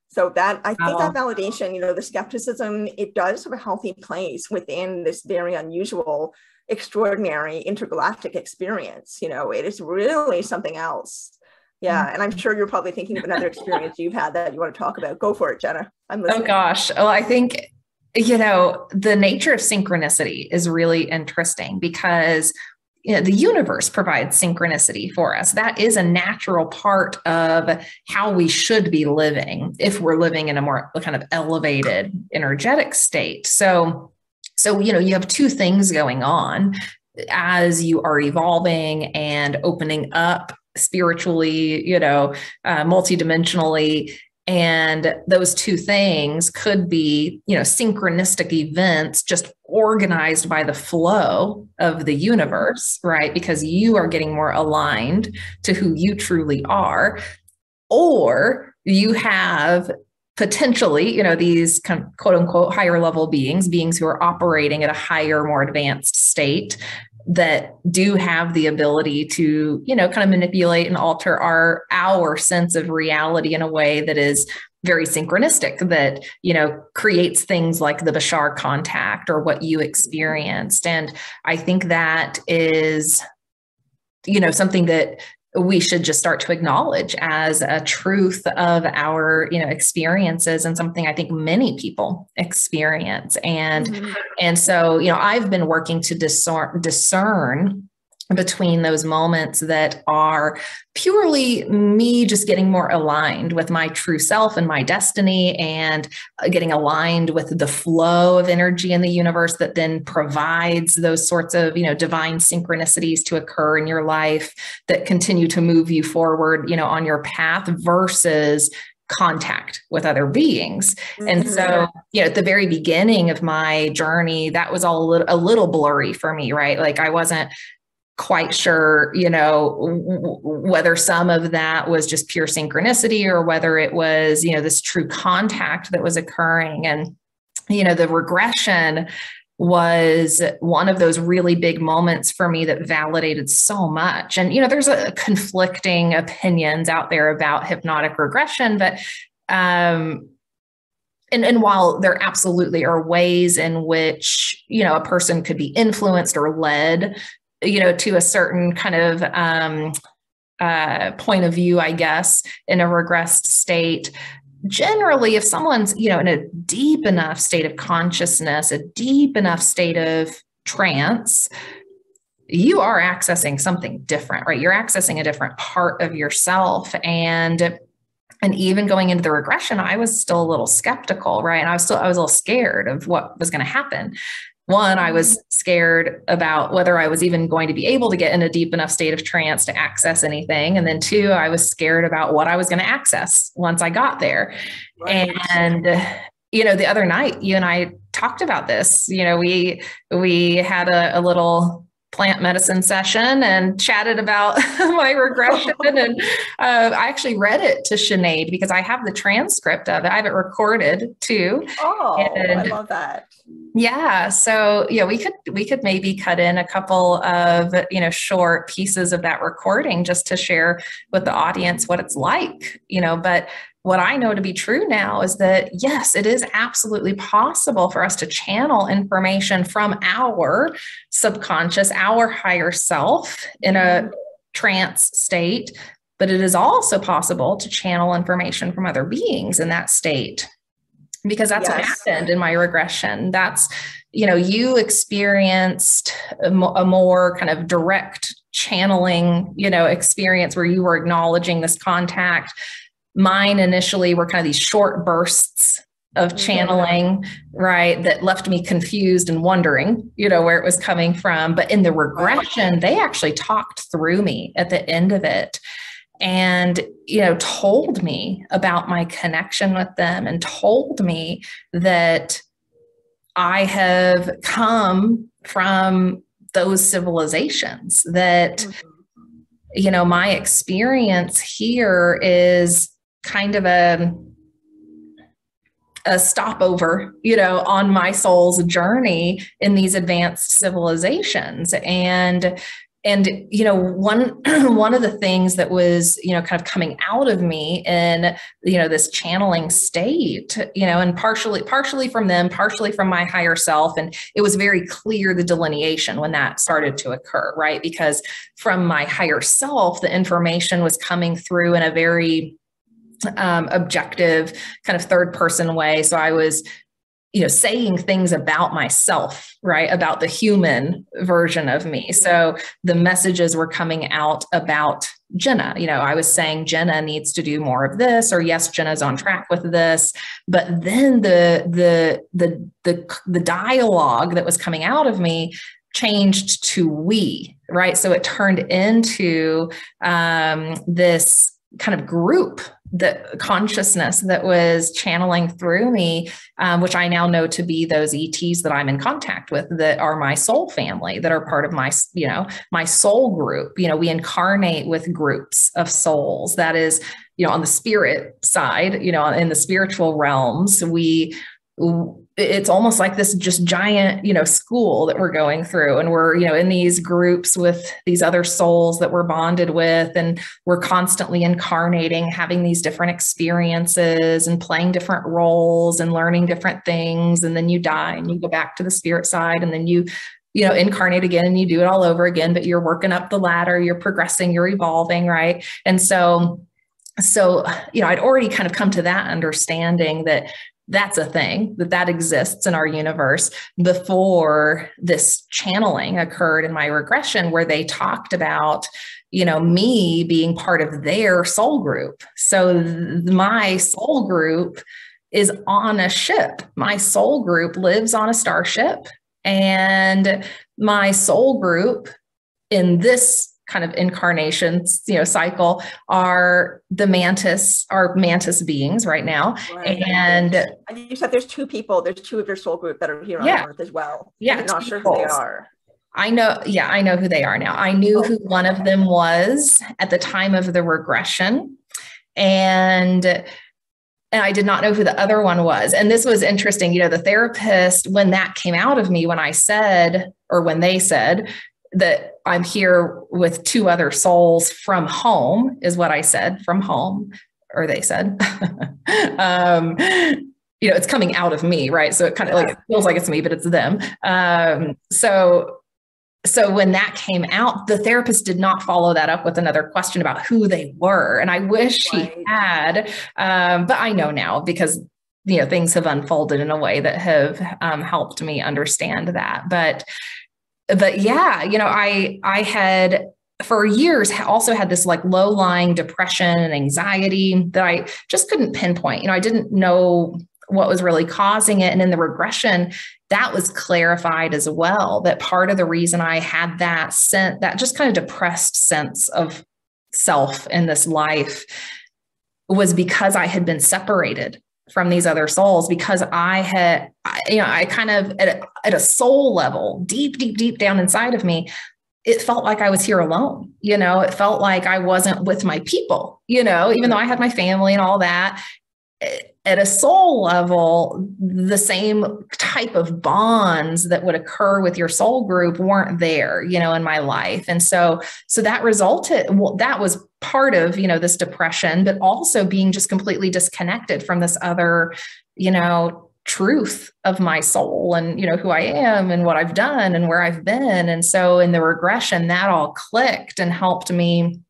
So that, I think that validation, you know, the skepticism, it does have a healthy place within this very unusual, extraordinary intergalactic experience. You know, it is really something else. Yeah. And I'm sure you're probably thinking of another experience you've had that you want to talk about. Go for it, Jenna. I'm listening. Oh gosh. Well, I think, you know, the nature of synchronicity is really interesting because the universe provides synchronicity for us. That is a natural part of how we should be living if we're living in a more kind of elevated energetic state. So, you know, you have two things going on as you are evolving and opening up spiritually, you know, multidimensionally. And those two things could be, you know, synchronistic events just organized by the flow of the universe, right? Because you are getting more aligned to who you truly are. Or you have potentially, you know, these kind of quote unquote higher level beings who are operating at a higher, more advanced state that do have the ability to, you know, kind of manipulate and alter our sense of reality in a way that is very synchronistic, that, you know, creates things like the Bashar contact or what you experienced. And I think that is, you know, something that we should just start to acknowledge as a truth of our, you know, experiences, and something I think many people experience. And so, you know, I've been working to discern between those moments that are purely me just getting more aligned with my true self and my destiny, and getting aligned with the flow of energy in the universe that then provides those sorts of, you know, divine synchronicities to occur in your life that continue to move you forward, you know, on your path, versus contact with other beings. And so, you know, at the very beginning of my journey, that was all a little blurry for me, right? Like I wasn't quite sure, you know, whether some of that was just pure synchronicity or whether it was, you know, this true contact that was occurring. And, you know, the regression was one of those really big moments for me that validated so much. And, you know, there's a conflicting opinions out there about hypnotic regression, but, and while there absolutely are ways in which, you know, a person could be influenced or led, you know, to a certain kind of point of view, I guess, in a regressed state. Generally, if someone's, you know, in a deep enough state of consciousness, a deep enough state of trance, you are accessing something different, right? You're accessing a different part of yourself. And even going into the regression, I was still a little skeptical, right? And I was a little scared of what was going to happen. One, I was scared about whether I was even going to be able to get in a deep enough state of trance to access anything. And then two, I was scared about what I was going to access once I got there. Right. And, the other night, you and I talked about this. We had a little plant medicine session and chatted about my regression. And I actually read it to Sinead because I have the transcript of it. I have it recorded too. Oh, and I love that. Yeah. So, we could maybe cut in a couple of, short pieces of that recording just to share with the audience what it's like, but what I know to be true now is that, yes, it is absolutely possible for us to channel information from our subconscious, our higher self in a trance state, but it is also possible to channel information from other beings in that state. Because that's what happened in my regression. That's, you experienced a more kind of direct channeling, experience where you were acknowledging this contact. Mine initially were kind of these short bursts of channeling, right, that left me confused and wondering, where it was coming from. But in the regression, they actually talked through me at the end of it. And, told me about my connection with them and told me that I have come from those civilizations, that, my experience here is kind of a stopover, on my soul's journey in these advanced civilizations. And one of the things that was, kind of coming out of me in, this channeling state, and partially from them, partially from my higher self. And it was very clear, the delineation when that started to occur, right? Because from my higher self, the information was coming through in a very objective kind of third person way. So I was, saying things about myself, right? About the human version of me. So the messages were coming out about Jenna. I was saying Jenna needs to do more of this, or yes, Jenna's on track with this. But then the dialogue that was coming out of me changed to we, right? So it turned into this kind of group, the consciousness that was channeling through me, which I now know to be those ETs that I'm in contact with, that are my soul family, that are part of my, my soul group. We incarnate with groups of souls. That is, on the spirit side, in the spiritual realms, it's almost like this just giant, school that we're going through, and we're, in these groups with these other souls that we're bonded with, and we're constantly incarnating, having these different experiences and playing different roles and learning different things. And then you die and you go back to the spirit side, and then you incarnate again and you do it all over again, but you're working up the ladder, you're progressing, you're evolving. Right. And so, I'd already kind of come to that understanding that that's a thing, that exists in our universe, before this channeling occurred in my regression, where they talked about, me being part of their soul group. So my soul group is on a ship. My soul group lives on a starship, and my soul group in this kind of incarnations, cycle, are mantis beings right now. Right. And you said there's two of your soul group that are here on Earth as well. Yeah. I'm not sure who they are. I know who they are now. I knew who one of them was at the time of the regression. And I did not know who the other one was. And this was interesting. The therapist, when that came out of me, when they said that I'm here with two other souls from home, is what I said, from home, or they said, it's coming out of me, right? So it kind of it feels like it's me, but it's them. So when that came out, the therapist did not follow that up with another question about who they were. And I wish she had, but I know now, because things have unfolded in a way that have helped me understand that. But yeah, I had for years also had this like low-lying depression and anxiety that I just couldn't pinpoint. I didn't know what was really causing it. And in the regression, that was clarified as well, that part of the reason I had that sense, that just kind of depressed sense of self in this life, was because I had been separated from these other souls, because I kind of at a soul level, deep down inside of me, it felt like I was here alone. It felt like I wasn't with my people, even though I had my family and all that. At a soul level, the same type of bonds that would occur with your soul group weren't there, in my life. And so that resulted, that was part of, this depression, but also being just completely disconnected from this other, truth of my soul and, who I am and what I've done and where I've been. And so in the regression, that all clicked and helped me,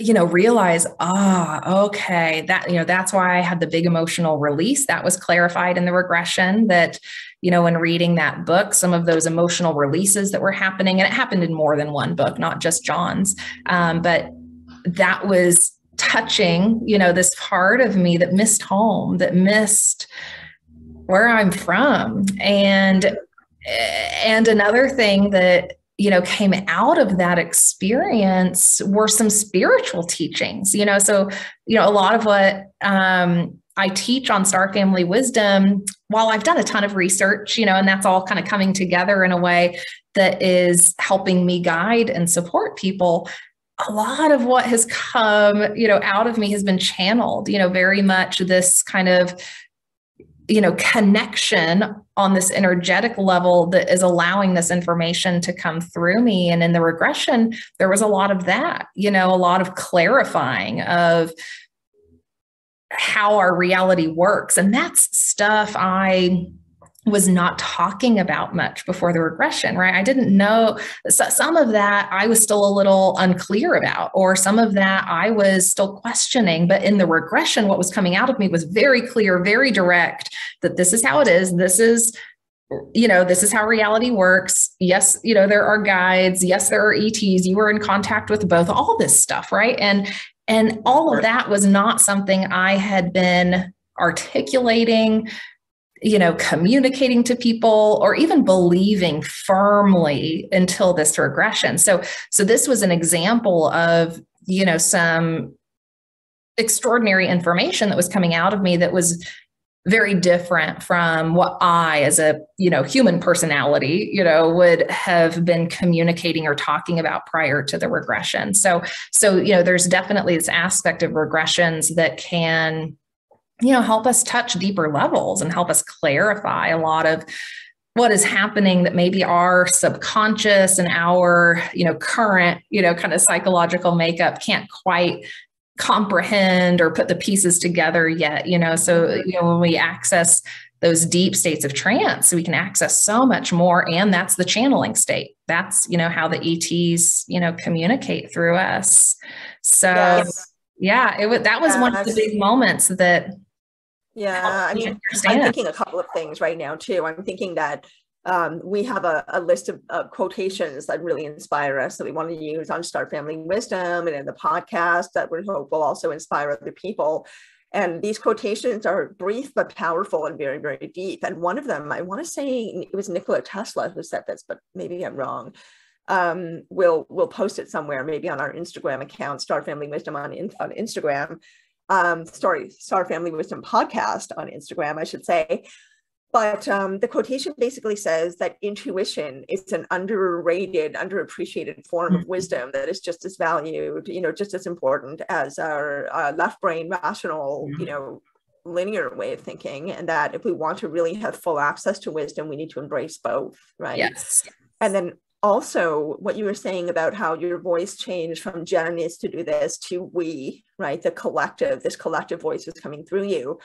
realize, okay, that, that's why I had the big emotional release. That was clarified in the regression, that, when reading that book, some of those emotional releases that were happening, and it happened in more than one book, not just John's, but that was touching, this part of me that missed home, that missed where I'm from. And another thing that, came out of that experience were some spiritual teachings, so, a lot of what I teach on Star Family Wisdom, while I've done a ton of research, and that's all kind of coming together in a way that is helping me guide and support people, a lot of what has come, out of me has been channeled, very much this kind of, connection on this energetic level that is allowing this information to come through me. And in the regression, there was a lot of that, a lot of clarifying of how our reality works. And that's stuff I was not talking about much before the regression, right? I didn't know some of that I was still a little unclear about, or some of that I was still questioning. But in the regression, what was coming out of me was very clear, very direct, that this is how it is. This is, this is how reality works. Yes, there are guides. Yes, there are ETs. You were in contact with both, all this stuff, right? And all of that was not something I had been articulating, communicating to people, or even believing firmly until this regression. So this was an example of, some extraordinary information that was coming out of me that was very different from what I, as a, human personality, would have been communicating or talking about prior to the regression. So, there's definitely this aspect of regressions that can, help us touch deeper levels and help us clarify a lot of what is happening that maybe our subconscious and our, current, kind of psychological makeup can't quite comprehend or put the pieces together yet, so, when we access those deep states of trance, we can access so much more. And that's the channeling state. That's, how the ETs, communicate through us. So that was one of the big moments that, I'm thinking a couple of things right now too. I'm thinking that we have a list of quotations that really inspire us that we want to use on Star Family Wisdom and in the podcast that we hope will also inspire other people. And these quotations are brief but powerful and very, very deep. And one of them, I want to say it was Nikola Tesla who said this, but maybe I'm wrong. We'll post it somewhere, maybe on our Instagram account, Star Family Wisdom on Instagram. Star Family Wisdom podcast on Instagram, I should say. But the quotation basically says that intuition is an underrated, underappreciated form of wisdom that is just as valued, just as important as our left brain, rational, linear way of thinking. And that if we want to really have full access to wisdom, we need to embrace both, right? Yes. And then also what you were saying about how your voice changed from Jenna needs to do this to we, right? This collective voice is coming through you.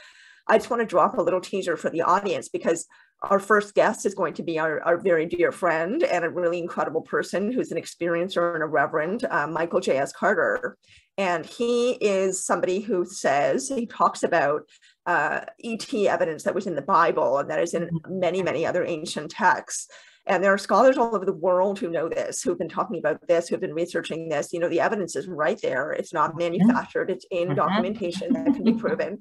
I just want to drop a little teaser for the audience, because our first guest is going to be our very dear friend and a really incredible person who's an experiencer and a reverend, Michael J.S. Carter. And he is somebody who he talks about ET evidence that was in the Bible and that is in many, many other ancient texts. And there are scholars all over the world who know this, who've been talking about this, who've been researching this. You know, the evidence is right there. It's not manufactured. It's in documentation that can be proven.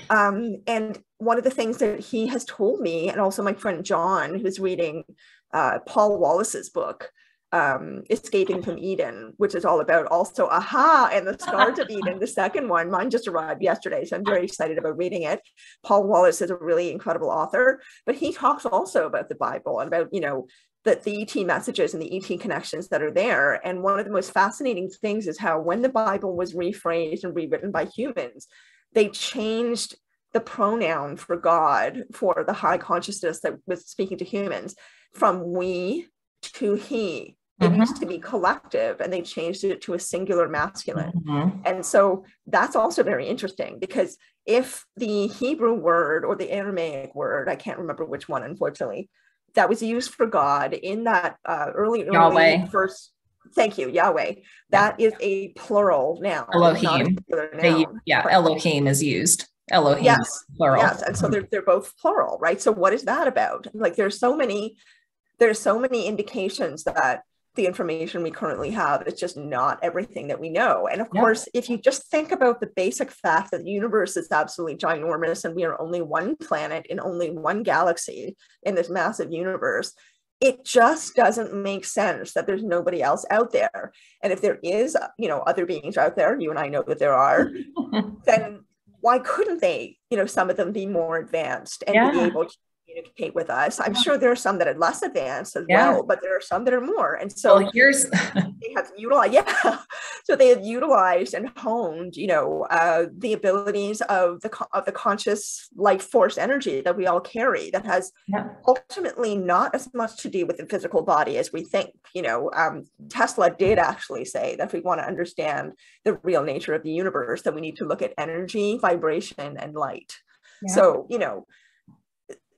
And one of the things that he has told me, and also my friend John, who's reading Paul Wallace's book, Escaping from Eden, which is all about also and the Scars of Eden, the second one. Mine just arrived yesterday, so I'm very excited about reading it. Paul Wallace is a really incredible author, but he talks also about the Bible and about, you know, the ET messages and the ET connections that are there. And one of the most fascinating things is how when the Bible was rephrased and rewritten by humans, they changed the pronoun for God, for the high consciousness that was speaking to humans, from we to he. It used to be collective, and they changed it to a singular masculine. And so that's also very interesting, because if the Hebrew word or the Aramaic word, I can't remember which one, unfortunately, that was used for God in that early first, thank you, Yahweh, that is a plural noun. Elohim. Noun. Elohim is used. Elohim, yes, plural. Yes, and so they're both plural, right? So what is that about? Like, there's so many indications that the information we currently have is just not everything that we know. And of course, if you just think about the basic fact that the universe is absolutely ginormous and we are only one planet in only one galaxy in this massive universe, it just doesn't make sense that there's nobody else out there. And if there is, you know, other beings out there, you and I know that there are, then why couldn't they, you know, some of them be more advanced and be able to communicate with us? I'm sure there are some that are less advanced as well, but there are some that are more. And so they have utilized, so they have utilized and honed, you know, the abilities of the conscious life force energy that we all carry, that has ultimately not as much to do with the physical body as we think. You know, Tesla did actually say that if we want to understand the real nature of the universe, that we need to look at energy, vibration, and light. So, you know,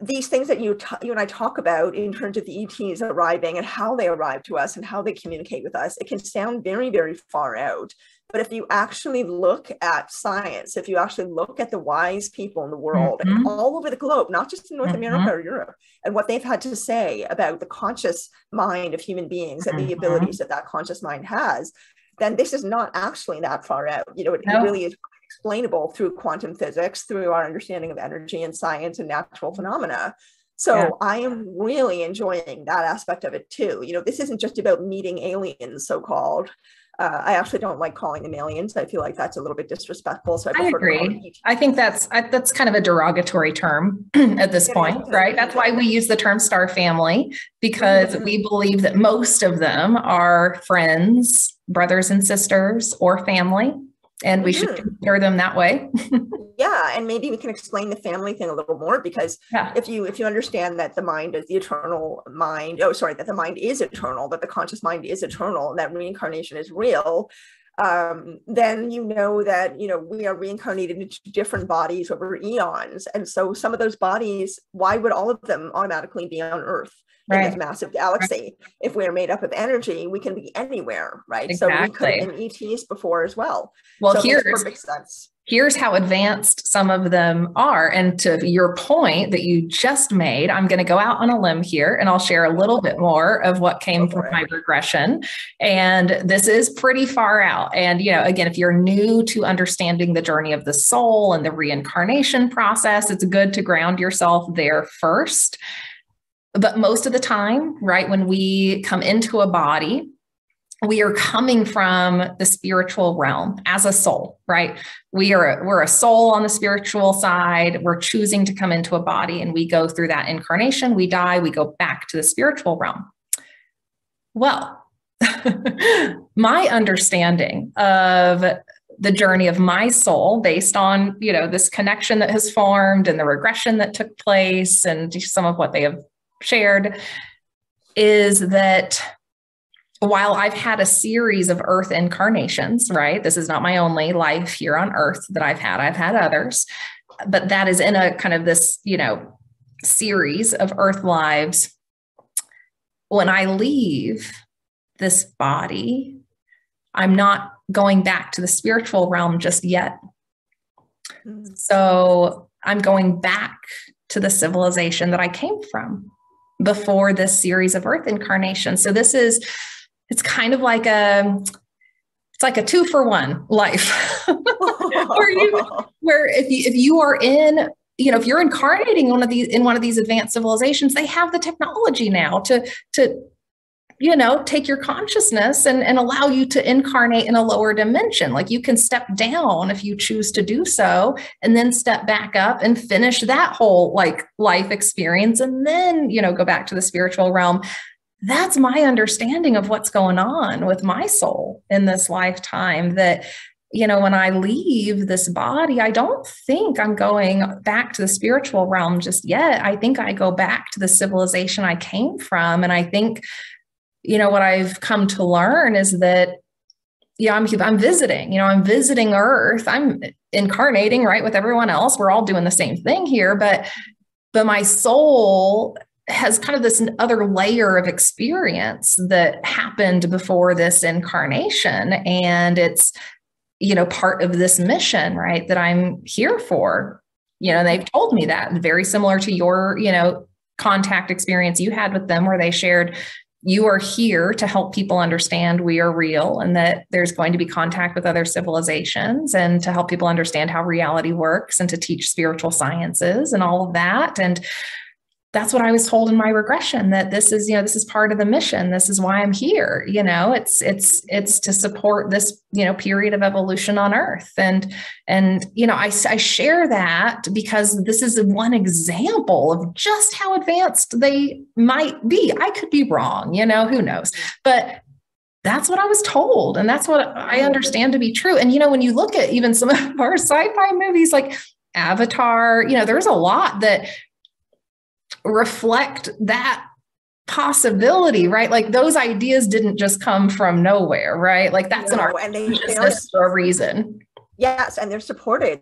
these things that you and I talk about in terms of the ETs arriving and how they arrive to us and how they communicate with us, it can sound very, very far out. But if you actually look at science, if you actually look at the wise people in the world and all over the globe, not just in North America or Europe, and what they've had to say about the conscious mind of human beings and the abilities that that conscious mind has, then this is not actually that far out. You know, it really is explainable through quantum physics, through our understanding of energy and science and natural phenomena. So I am really enjoying that aspect of it too. You know, this isn't just about meeting aliens, so-called. I actually don't like calling them aliens. I feel like that's a little bit disrespectful. So I agree. I think that's kind of a derogatory term at this point, right? That's why we use the term star family, because we believe that most of them are friends, brothers and sisters, or family. And we should consider them that way. And maybe we can explain the family thing a little more, because if you understand that the mind is the eternal mind, that the mind is eternal, that the conscious mind is eternal, and that reincarnation is real, then you know that, you know, we are reincarnated into different bodies over eons. And so some of those bodies, why would all of them automatically be on Earth? In this massive galaxy? If we're made up of energy, we can be anywhere, right? Exactly. So we could have been ETs before as well. Well, so it makes perfect sense. Here's how advanced some of them are. And to your point that you just made, I'm going to go out on a limb here and I'll share a little bit more of what came from my regression. And this is pretty far out. And, you know, again, if you're new to understanding the journey of the soul and the reincarnation process, it's good to ground yourself there first. But most of the time, right, when we come into a body, we are coming from the spiritual realm as a soul, right? We're a soul on the spiritual side. We're choosing to come into a body, and we go through that incarnation. We die, we go back to the spiritual realm. Well, my understanding of the journey of my soul, based on, you know, this connection that has formed and the regression that took place and some of what they have shared, is that while I've had a series of Earth incarnations, right? This is not my only life here on Earth that I've had others, but that is in a kind of this, you know, series of Earth lives. When I leave this body, I'm not going back to the spiritual realm just yet. So I'm going back to the civilization that I came from. before this series of Earth incarnations. So it's kind of like it's like a 2-for-1 life where if you are in, if you're incarnating in one of these advanced civilizations, they have the technology now to take your consciousness and allow you to incarnate in a lower dimension. Like you can step down if you choose to do so, and then step back up and finish that whole like life experience, and then, go back to the spiritual realm. That's my understanding of what's going on with my soul in this lifetime, that, when I leave this body, I don't think I'm going back to the spiritual realm just yet. I think I go back to the civilization I came from. And I think, what I've come to learn is that, I'm visiting, I'm visiting Earth. I'm incarnating, right, with everyone else. We're all doing the same thing here, but my soul has kind of this other layer of experience that happened before this incarnation. And it's, part of this mission, right, that I'm here for. They've told me that, very similar to your, contact experience you had with them, where they shared, you are here to help people understand we are real, and that there's going to be contact with other civilizations, and to help people understand how reality works, and to teach spiritual sciences and all of that. And that's what I was told in my regression, that this is part of the mission. This is why I'm here. It's to support this, period of evolution on Earth. And I share that because this is one example of just how advanced they might be. I could be wrong, who knows, but that's what I was told. And that's what I understand to be true. And, when you look at even some of our sci-fi movies like Avatar, there's a lot that reflect that possibility, right? Like those ideas didn't just come from nowhere, right? Like that's in our consciousness for a reason. Yes, and they're supported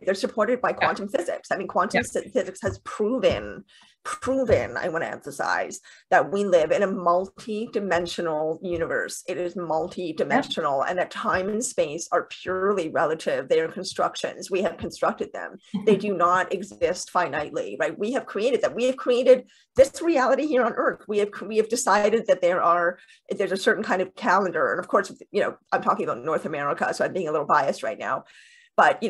by quantum physics. I mean, quantum physics has proven, I want to emphasize, that we live in a multi-dimensional universe. It is multi-dimensional, and that time and space are purely relative. They are constructions. We have constructed them. They do not exist finitely, right? We have created them. We have created this reality here on Earth. We have decided that there's a certain kind of calendar. And of course, I'm talking about North America, so I'm being a little biased right now. But,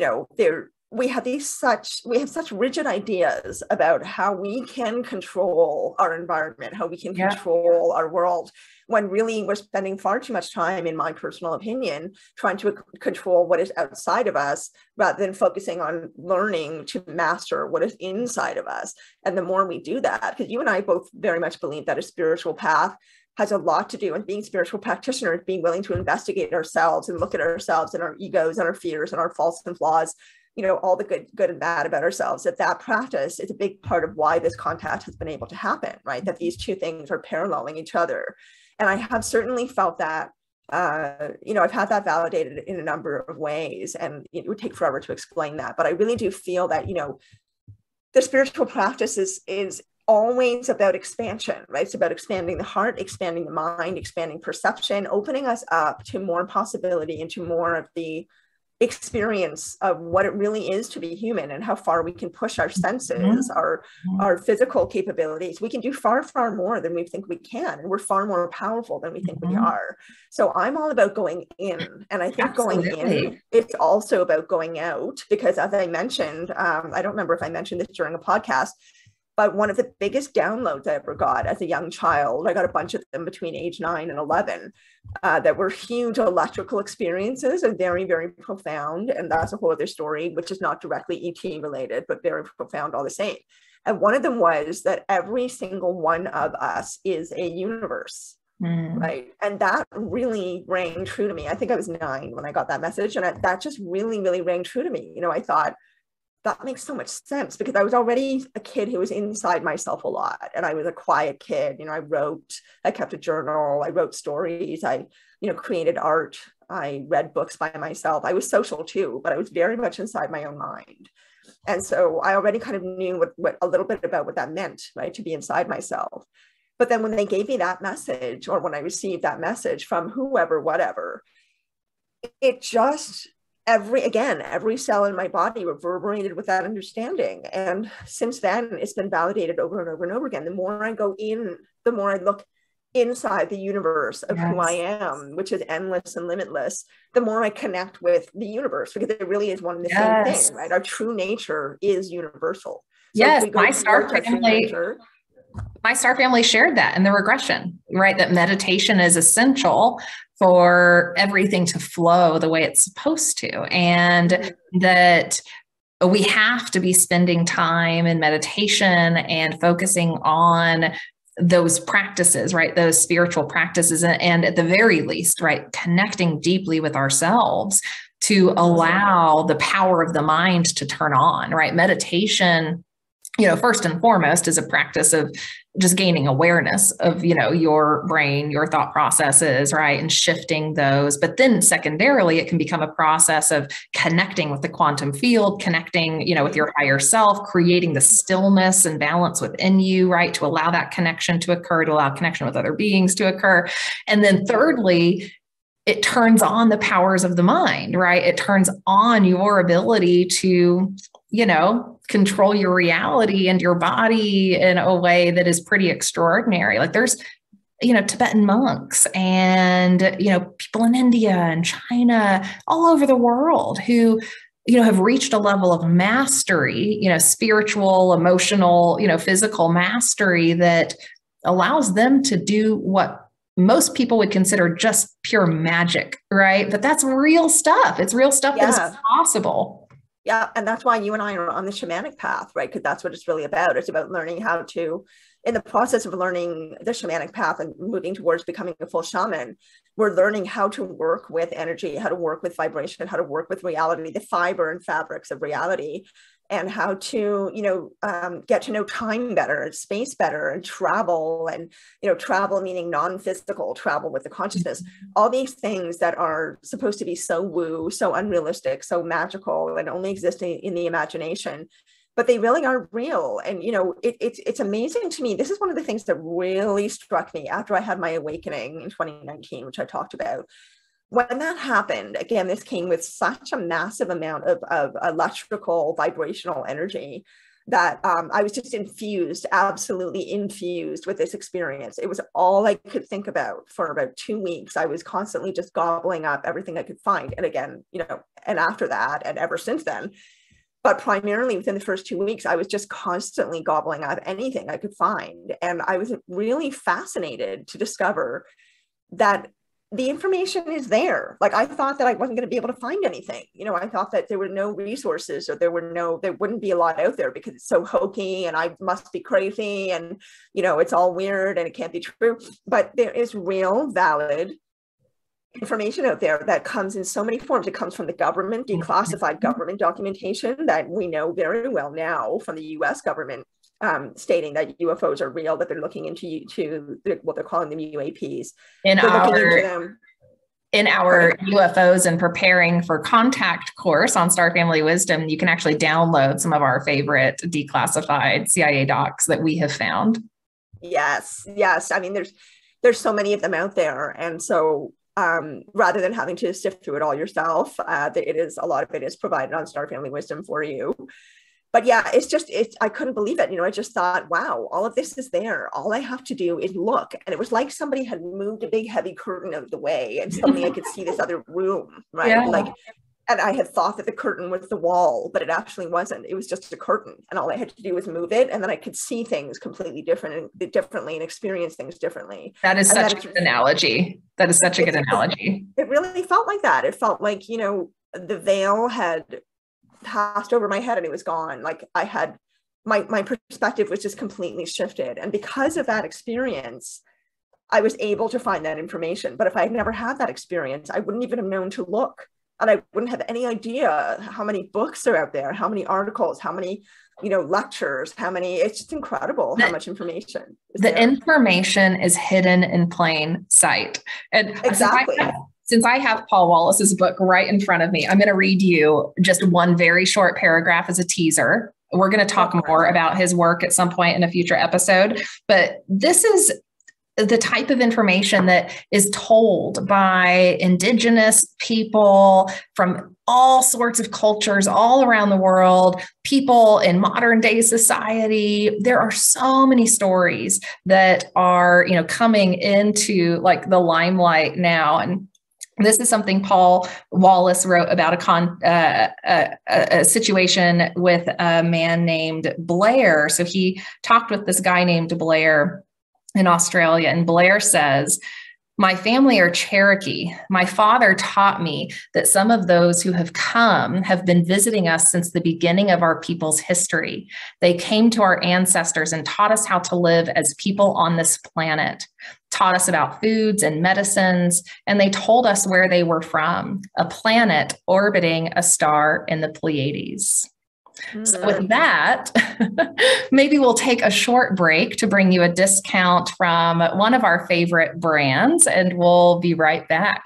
we have such rigid ideas about how we can control our environment, how we can control our world, when really we're spending far too much time, in my personal opinion, trying to control what is outside of us, rather than focusing on learning to master what is inside of us. And the more we do that, because you and I both very much believe that a spiritual path has a lot to do with being spiritual practitioners, being willing to investigate ourselves and look at ourselves and our egos and our fears and our faults and flaws, all the good and bad about ourselves. That practice is a big part of why this contact has been able to happen, right? That these two things are paralleling each other. And I have certainly felt that, I've had that validated in a number of ways, and it would take forever to explain that. But I really do feel that, the spiritual practice is always about expansion, right? It's about expanding the heart, expanding the mind, expanding perception, opening us up to more possibility and to more of the experience of what it really is to be human, and how far we can push our senses, our physical capabilities. We can do far, far more than we think we can. And we're far more powerful than we think we are. So I'm all about going in. And I think going in, it's also about going out, because as I mentioned, I don't remember if I mentioned this during a podcast, but one of the biggest downloads I ever got as a young child, I got a bunch of them between age 9 and 11, that were huge electrical experiences and very, very profound. And that's a whole other story, which is not directly ET related, but very profound all the same. And one of them was that every single one of us is a universe. Right. And that really rang true to me. I think I was 9 when I got that message. And that just really, really rang true to me. I thought, that makes so much sense, because I was already a kid who was inside myself a lot. And I was a quiet kid. I kept a journal, I wrote stories, I, created art, I read books by myself. I was social too, but I was very much inside my own mind. And so I already kind of knew what a little bit about what that meant, right? To be inside myself. But then when they gave me that message, or when I received that message from whoever, whatever, it just every cell in my body reverberated with that understanding. And since then, it's been validated over and over and over again. The more I go in, the more I look inside the universe of who I am, which is endless and limitless, the more I connect with the universe, because it really is one and the same thing, right? Our true nature is universal. So yes, if we go my star family shared that in the regression, right? That meditation is essential for everything to flow the way it's supposed to. And that we have to be spending time in meditation and focusing on those practices, right? Those spiritual practices. And at the very least, right, connecting deeply with ourselves to allow the power of the mind to turn on, right? Meditation, first and foremost is a practice of just gaining awareness of, your brain, your thought processes, right? And shifting those. But then secondarily, it can become a process of connecting with the quantum field, connecting, with your higher self, creating the stillness and balance within you, right? To allow that connection to occur, to allow connection with other beings to occur. And then thirdly, it turns on the powers of the mind, right? It turns on your ability to, control your reality and your body in a way that is pretty extraordinary. Like there's, Tibetan monks and, people in India and China, all over the world who, have reached a level of mastery, spiritual, emotional, physical mastery that allows them to do what most people would consider just pure magic, right? But that's real stuff. It's real stuff that is possible. Yeah. And that's why you and I are on the shamanic path, right? Because that's what it's really about. It's about learning how to, in the process of learning the shamanic path and moving towards becoming a full shaman, we're learning how to work with energy, how to work with vibration, how to work with reality, the fiber and fabrics of reality, and how to, get to know time better, space better, and travel, travel meaning non-physical travel with the consciousness, all these things that are supposed to be so woo, so unrealistic, so magical, and only existing in the imagination, but they really are real. And, it's amazing to me. This is one of the things that really struck me after I had my awakening in 2019, which I talked about. When that happened, again, this came with such a massive amount of electrical vibrational energy that I was just absolutely infused with this experience. It was all I could think about for about 2 weeks. I was constantly just gobbling up everything I could find. And again, and after that, and ever since then, but primarily within the first 2 weeks, I was just constantly gobbling up anything I could find. And I was really fascinated to discover that the information is there. Like I thought that I wasn't going to be able to find anything. I thought that there were no resources, or there wouldn't be a lot out there because it's so hokey and I must be crazy and, it's all weird and it can't be true. But there is real, valid information out there that comes in so many forms. It comes from the government, declassified government documentation that we know very well now from the US government, stating that UFOs are real, that they're looking into what they're calling them UAPs. In our UFOs and preparing for contact course on Star Family Wisdom, you can actually download some of our favorite declassified CIA docs that we have found. Yes. I mean, there's so many of them out there. And so rather than having to sift through it all yourself, a lot of it is provided on Star Family Wisdom for you. But yeah, I couldn't believe it. I just thought, wow, all of this is there. All I have to do is look. And it was like somebody had moved a big heavy curtain out of the way and suddenly I could see this other room, right? Yeah. And I had thought that the curtain was the wall, but it actually wasn't. It was just a curtain. And all I had to do was move it. And then I could see things completely differently and experience things differently. That is such a good analogy. That is such a good analogy. It really felt like that. It felt like, the veil had passed over my head and it was gone. Like I had, my perspective was just completely shifted. And because of that experience, I was able to find that information. But if I had never had that experience, I wouldn't even have known to look. And I wouldn't have any idea how many books are out there, how many articles, how many, lectures, it's just incredible how much information is the there. Information is hidden in plain sight. And exactly. Since I have Paul Wallace's book right in front of me, I'm going to read you just one very short paragraph as a teaser. We're going to talk more about his work at some point in a future episode, but this is the type of information that is told by indigenous people from all sorts of cultures all around the world, people in modern day society. There are so many stories that are, coming into like the limelight now. And this is something Paul Wallace wrote about a situation with a man named Blair. So he talked with this guy named Blair in Australia, and Blair says, "My family are Cherokee. My father taught me that some of those who have come have been visiting us since the beginning of our people's history. They came to our ancestors and taught us how to live as people on this planet, taught us about foods and medicines, and they told us where they were from, a planet orbiting a star in the Pleiades." So with that, maybe we'll take a short break to bring you a discount from one of our favorite brands, and we'll be right back.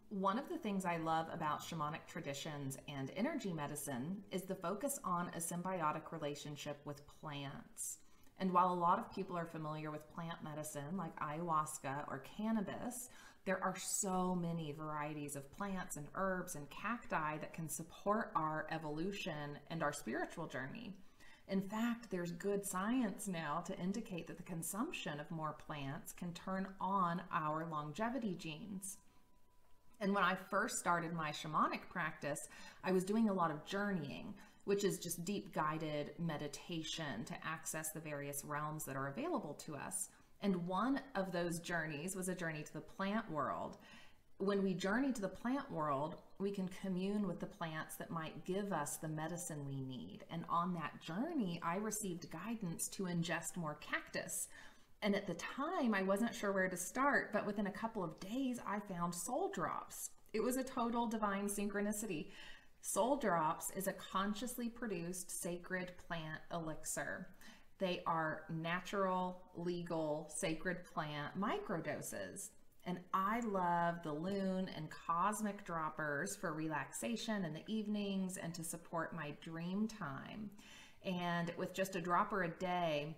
One of the things I love about shamanic traditions and energy medicine is the focus on a symbiotic relationship with plants. And while a lot of people are familiar with plant medicine like ayahuasca or cannabis, there are so many varieties of plants and herbs and cacti that can support our evolution and our spiritual journey. In fact, there's good science now to indicate that the consumption of more plants can turn on our longevity genes. And when I first started my shamanic practice, I was doing a lot of journeying, which is just deep guided meditation to access the various realms that are available to us. And one of those journeys was a journey to the plant world. When we journey to the plant world, we can commune with the plants that might give us the medicine we need. And on that journey, I received guidance to ingest more cactus. And at the time, I wasn't sure where to start, but within a couple of days, I found soul drops. It was a total divine synchronicity. Soul drops is a consciously produced sacred plant elixir. They are natural, legal, sacred plant microdoses. And I love the Loon and Cosmic droppers for relaxation in the evenings and to support my dream time. And with just a dropper a day,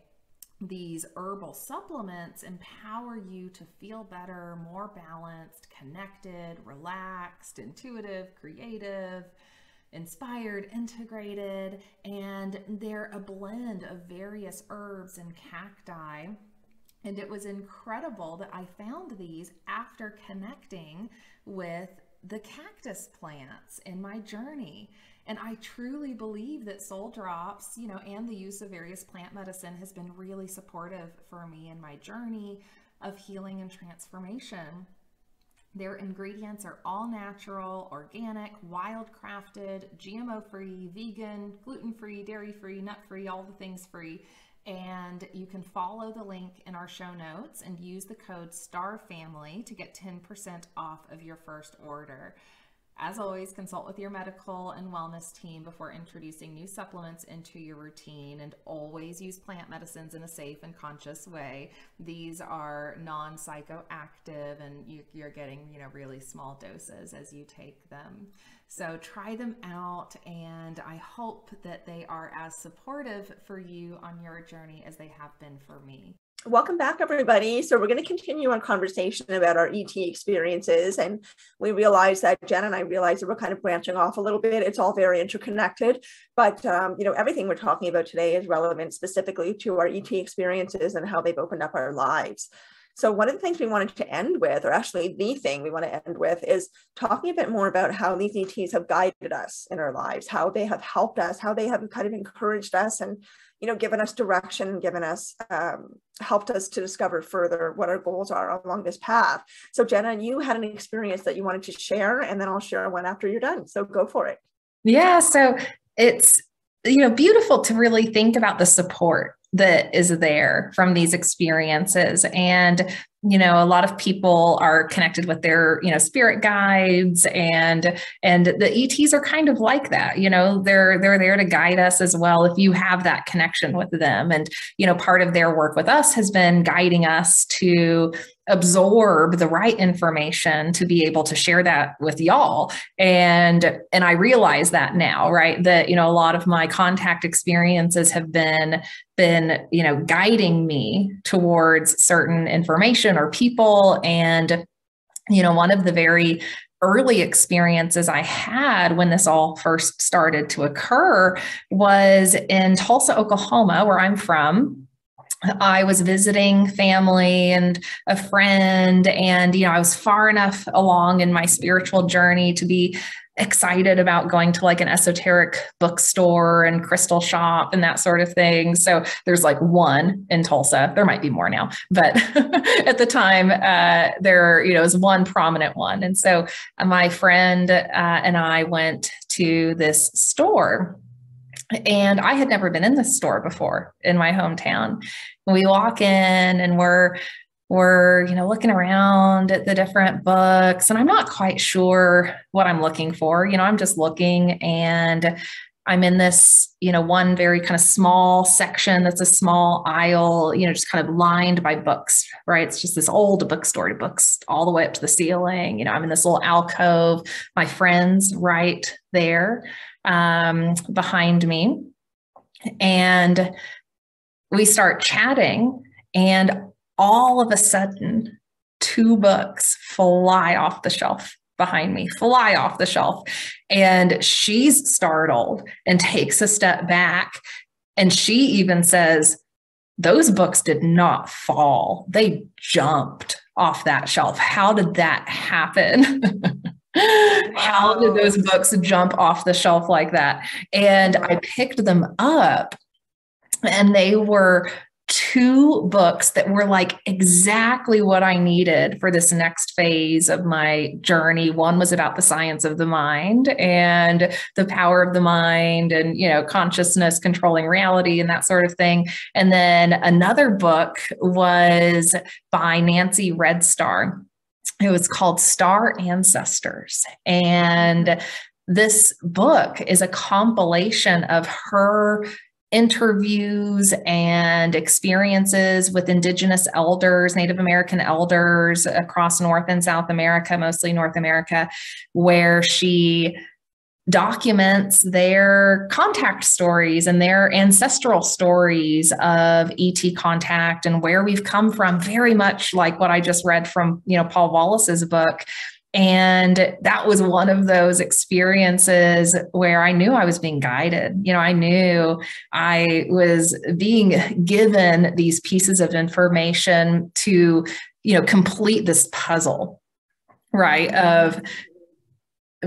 these herbal supplements empower you to feel better, more balanced, connected, relaxed, intuitive, creative, inspired, integrated, and they're a blend of various herbs and cacti. And it was incredible that I found these after connecting with the cactus plants in my journey. And I truly believe that soul drops, and the use of various plant medicine has been really supportive for me in my journey of healing and transformation. Their ingredients are all natural, organic, wild-crafted, GMO-free, vegan, gluten-free, dairy-free, nut-free, all the things free. And you can follow the link in our show notes and use the code STARFAMILY to get 10% off of your first order. As always, consult with your medical and wellness team before introducing new supplements into your routine, and always use plant medicines in a safe and conscious way. These are non-psychoactive, and you're getting, really small doses as you take them. So try them out, and I hope that they are as supportive for you on your journey as they have been for me. Welcome back, everybody. So we're going to continue our conversation about our ET experiences. And we realized that Jen and I realized that we're kind of branching off a little bit. It's all very interconnected, but everything we're talking about today is relevant specifically to our ET experiences and how they've opened up our lives. So one of the things we wanted to end with, or actually the thing we want to end with, is talking a bit more about how these ETs have guided us in our lives, how they have helped us, how they have kind of encouraged us and, given us direction, given us, helped us to discover further what our goals are along this path. So Jenna, you had an experience that you wanted to share, and then I'll share one after you're done. So go for it. Yeah. So it's, beautiful to really think about the support that is there from these experiences. And a lot of people are connected with their, spirit guides, and the ETs are kind of like that. They're there to guide us as well if you have that connection with them. And, part of their work with us has been guiding us to absorb the right information to be able to share that with y'all. And I realize that now, right? That, a lot of my contact experiences have been, guiding me towards certain information or people. And, one of the very early experiences I had when this all first started to occur was in Tulsa, Oklahoma, where I'm from. I was visiting family and a friend, and, I was far enough along in my spiritual journey to be excited about going to like an esoteric bookstore and crystal shop and that sort of thing. So there's like one in Tulsa. There might be more now, but at the time there, was one prominent one. And so my friend and I went to this store. And I had never been in this store before in my hometown. We walk in and we're looking around at the different books, and I'm not quite sure what I'm looking for. I'm just looking, and I'm in this, one very kind of small section that's a small aisle, just kind of lined by books, right? It's just this old bookstore, books all the way up to the ceiling. I'm in this little alcove. My friend's right there behind me. And we start chatting, and all of a sudden, 2 books fly off the shelf behind me, fly off the shelf. And she's startled and takes a step back. And she even says, those books did not fall. They jumped off that shelf. How did that happen? How did those books jump off the shelf like that? And I picked them up, and they were 2 books that were like exactly what I needed for this next phase of my journey. One was about the science of the mind and the power of the mind and, consciousness controlling reality and that sort of thing. And then another book was by Nancy Redstar. It was called Star Ancestors. And this book is a compilation of her interviews and experiences with Indigenous elders, Native American elders across North and South America, mostly North America, where she documents their contact stories and their ancestral stories of ET contact and where we've come from, very much like what I just read from, Paul Wallace's book. And that was one of those experiences where I knew I was being guided. I knew I was being given these pieces of information to, complete this puzzle, right, of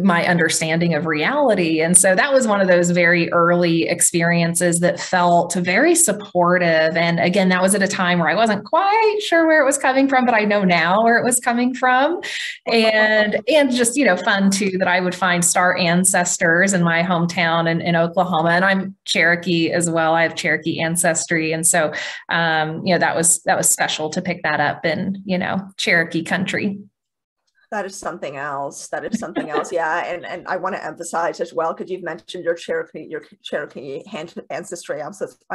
my understanding of reality. And so that was one of those very early experiences that felt very supportive. And again, that was at a time where I wasn't quite sure where it was coming from, but I know now where it was coming from. And just, fun too, that I would find Star Ancestors in my hometown in Oklahoma. And I'm Cherokee as well. I have Cherokee ancestry. And so, that was special to pick that up in, Cherokee country. That is something else. Yeah. And I want to emphasize as well, because you've mentioned your Cherokee ancestry. I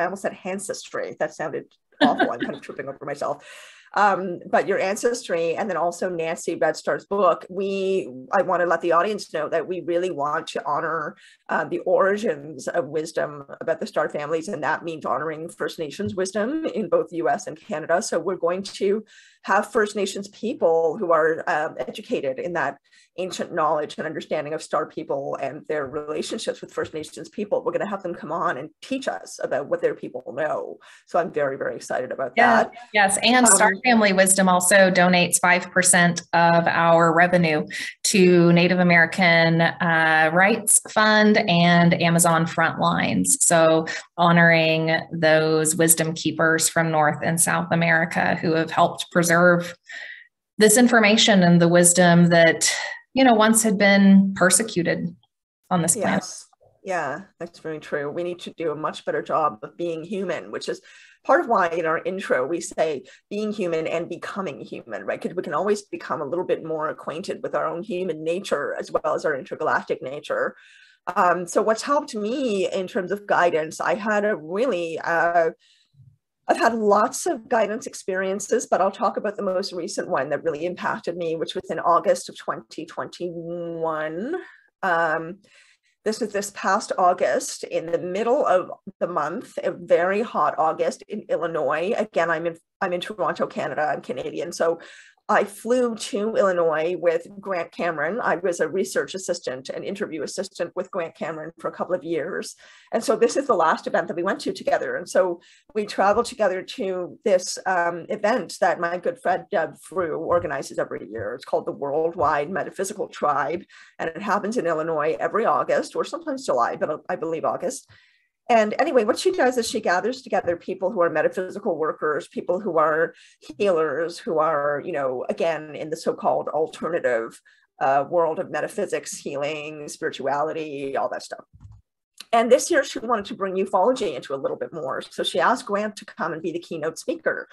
almost said ancestry. That sounded awful. I'm kind of tripping over myself. But your ancestry, and then also Nancy Redstar's book, I want to let the audience know that we really want to honor the origins of wisdom about the star families, and that means honoring First Nations wisdom in both US and Canada. So we're going to have First Nations people who are educated in that ancient knowledge and understanding of star people and their relationships with First Nations people. We're going to have them come on and teach us about what their people know. So I'm very, very excited about that. Yes. And Star Family Wisdom also donates 5% of our revenue to Native American Rights Fund and Amazon Frontlines. So honoring those wisdom keepers from North and South America who have helped preserve this information and the wisdom that, once had been persecuted on this planet. Yes. Yeah, that's very true. We need to do a much better job of being human, which is part of why in our intro we say being human and becoming human, right? Because we can always become a little bit more acquainted with our own human nature as well as our intergalactic nature. So what's helped me in terms of guidance, I had a really, I've had lots of guidance experiences, but I'll talk about the most recent one that really impacted me, which was in August of 2021. This was this past August, in the middle of the month, a very hot August in Illinois. Again, I'm in Toronto, Canada. I'm Canadian, so I flew to Illinois with Grant Cameron. I was a research assistant and interview assistant with Grant Cameron for a couple of years. And so this is the last event that we went to together. And so we traveled together to this event that my good friend Deb Frew organizes every year. It's called the Worldwide Metaphysical Tribe. And it happens in Illinois every August, or sometimes July, but I believe August. And anyway, what she does is she gathers together people who are metaphysical workers, people who are healers, who are, you know, again, in the so-called alternative world of metaphysics, healing, spirituality, all that stuff. And this year she wanted to bring ufology into a little bit more. So she asked Grant to come and be the keynote speaker.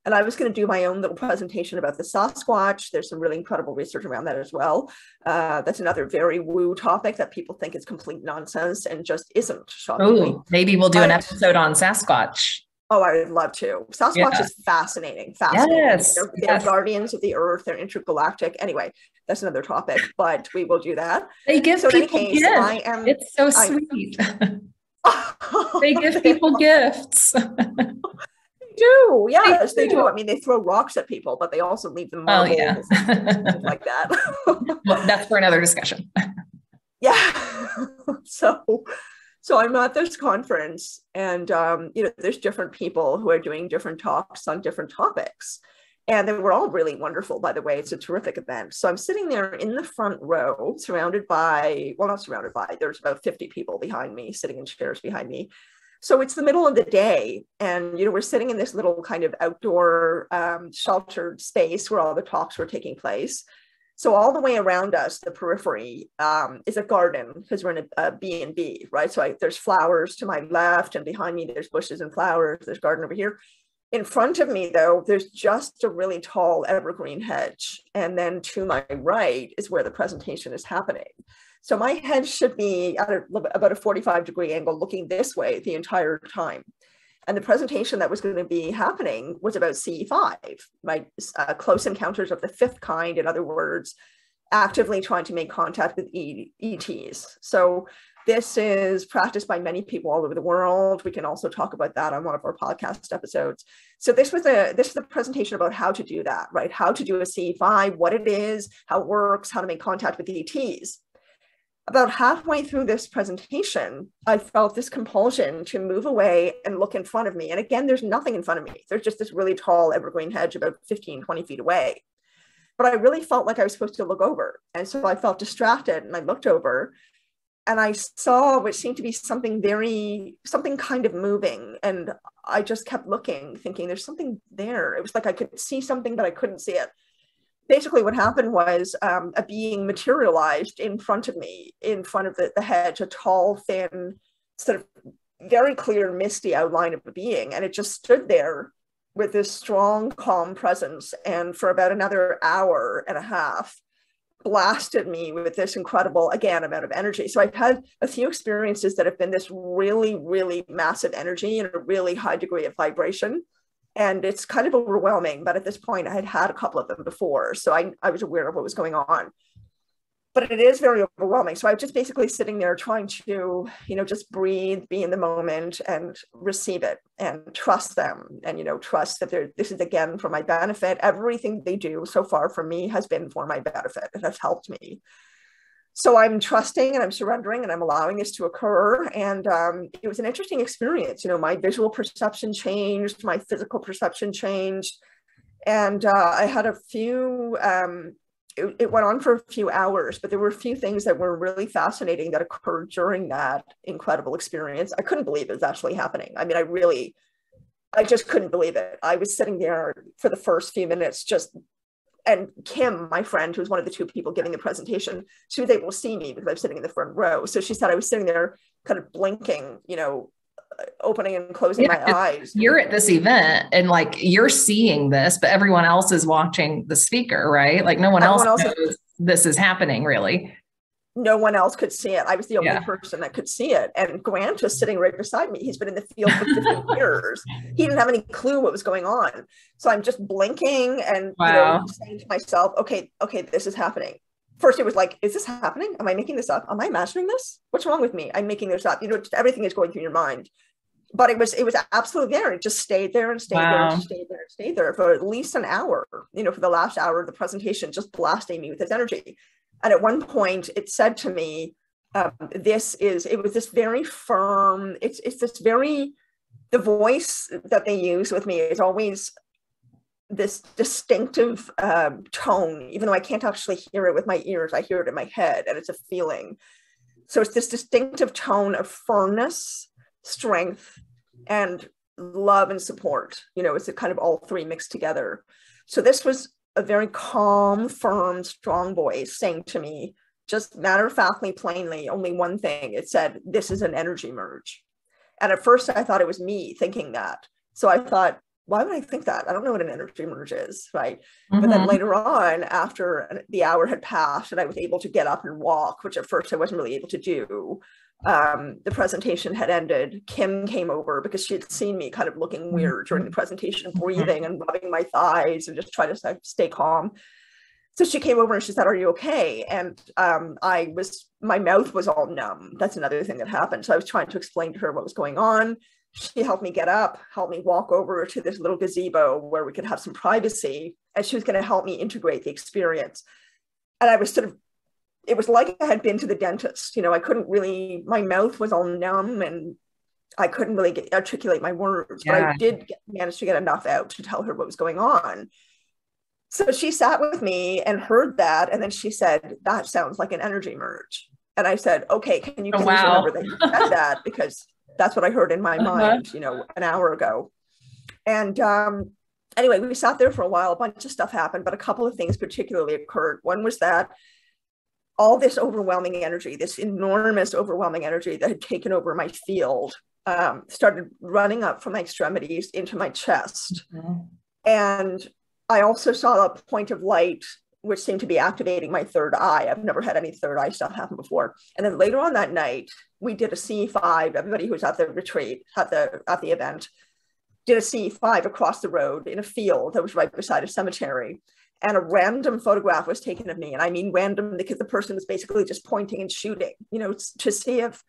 And I was going to do my own little presentation about the Sasquatch. There's some really incredible research around that as well. That's another very woo topic that people think is complete nonsense and just isn't. Oh, maybe we'll do an episode on Sasquatch. Oh, I would love to. Sasquatch is fascinating. Yes. They're guardians of the earth. They're intergalactic. Anyway, that's another topic, but we will do that. They give people gifts. It's so sweet. They give people gifts. Do yes they do. I mean, they throw rocks at people, but they also leave them marbles and like that. Well, that's for another discussion. Yeah. So I'm at this conference, and you know, there's different people who are doing different talks on different topics, and they were all really wonderful, by the way. It's a terrific event. So I'm sitting there in the front row, surrounded by, well, not surrounded by, there's about 50 people behind me, sitting in chairs behind me. So it's the middle of the day, and, you know, we're sitting in this little kind of outdoor sheltered space where all the talks were taking place. So all the way around us, the periphery is a garden, because we're in a B&B, right? So there's flowers to my left, and behind me, there's bushes and flowers. There's garden over here. In front of me, though, there's just a really tall evergreen hedge. And then to my right is where the presentation is happening. So my head should be at about a 45-degree angle looking this way the entire time. And the presentation that was going to be happening was about CE5, right? Close encounters of the fifth kind, in other words, actively trying to make contact with ETs. So this is practiced by many people all over the world. We can also talk about that on one of our podcast episodes. So this was a presentation about how to do that, right? How to do a CE5, what it is, how it works, how to make contact with ETs. About halfway through this presentation, I felt this compulsion to move away and look in front of me. And again, there's nothing in front of me. There's just this really tall evergreen hedge about 15, 20 feet away. But I really felt like I was supposed to look over. And so I felt distracted, and I looked over, and I saw what seemed to be something kind of moving. And I just kept looking, thinking there's something there. It was like I could see something, but I couldn't see it. Basically what happened was a being materialized in front of me, in front of the hedge, a tall, thin, sort of very clear, misty outline of a being. And it just stood there with this strong, calm presence. And for about another hour and a half, blasted me with this incredible, again, amount of energy. So I've had a few experiences that have been this really, really massive energy and a really high degree of vibration. And it's kind of overwhelming, but at this point I had had a couple of them before. So I was aware of what was going on, but it is very overwhelming. So I was just basically sitting there trying to, you know, just breathe, be in the moment and receive it and trust them. And, you know, trust that this is again for my benefit. Everything they do so far for me has been for my benefit. It has helped me. So I'm trusting and I'm surrendering and I'm allowing this to occur. And it was an interesting experience. You know, my visual perception changed, my physical perception changed. And I had a few, it went on for a few hours, but there were a few things that were really fascinating that occurred during that incredible experience. I couldn't believe it was actually happening. I mean, I just couldn't believe it. I was sitting there for the first few minutes and Kim, my friend, who was one of the two people giving the presentation, she was able to see me because I was sitting in the front row. So she said I was sitting there kind of blinking, you know, opening and closing my eyes. You're at this event and like you're seeing this, but everyone else is watching the speaker, right? Like no one else knows this is happening, really. No one else could see it. I was the only person that could see it. And Grant was sitting right beside me. He's been in the field for 15 years. He didn't have any clue what was going on. So I'm just blinking and saying to myself, okay, this is happening. First, it was like, is this happening? Am I making this up? Am I imagining this? What's wrong with me? I'm making this up. Everything is going through your mind. But it was absolutely there. It just stayed there and stayed there and stayed there and stayed there for at least an hour. For the last hour of the presentation, just blasting me with its energy. And at one point, it said to me, it was this very firm, the voice that they use with me is always this distinctive tone, even though I can't actually hear it with my ears, I hear it in my head and it's a feeling. So it's this distinctive tone of firmness, strength, and love and support. It's a kind of all three mixed together. So this was a very calm, firm, strong voice saying to me, just matter-of-factly, plainly, only one thing. It said, this is an energy merge. And at first I thought it was me thinking that. So I thought, why would I think that? I don't know what an energy merge is, right? Mm-hmm. But then later on, after the hour had passed and I was able to get up and walk, which at first I wasn't really able to do, the presentation had ended. Kim came over because she had seen me kind of looking weird during the presentation, breathing and rubbing my thighs and just trying to stay calm. So she came over and she said, are you okay? And my mouth was all numb. That's another thing that happened. So I was trying to explain to her what was going on. She helped me get up, helped me walk over to this little gazebo where we could have some privacy. And she was going to help me integrate the experience. And I was it was like I had been to the dentist. I couldn't really, my mouth was all numb and I couldn't really articulate my words, but I did manage to get enough out to tell her what was going on. So she sat with me and heard that. And then she said, that sounds like an energy merge. And I said, okay, can you please remember that you said that? Because that's what I heard in my mind, an hour ago. And anyway, we sat there for a while, a bunch of stuff happened, but a couple of things particularly occurred. One was that all this overwhelming energy, this enormous overwhelming energy that had taken over my field, started running up from my extremities into my chest. Mm-hmm. And I also saw a point of light, which seemed to be activating my third eye. I've never had any third eye stuff happen before. And then later on that night, we did a C5. Everybody who was at the retreat, at the event, did a C5 across the road in a field that was right beside a cemetery. And a random photograph was taken of me. And I mean random because the person was basically just pointing and shooting, to see if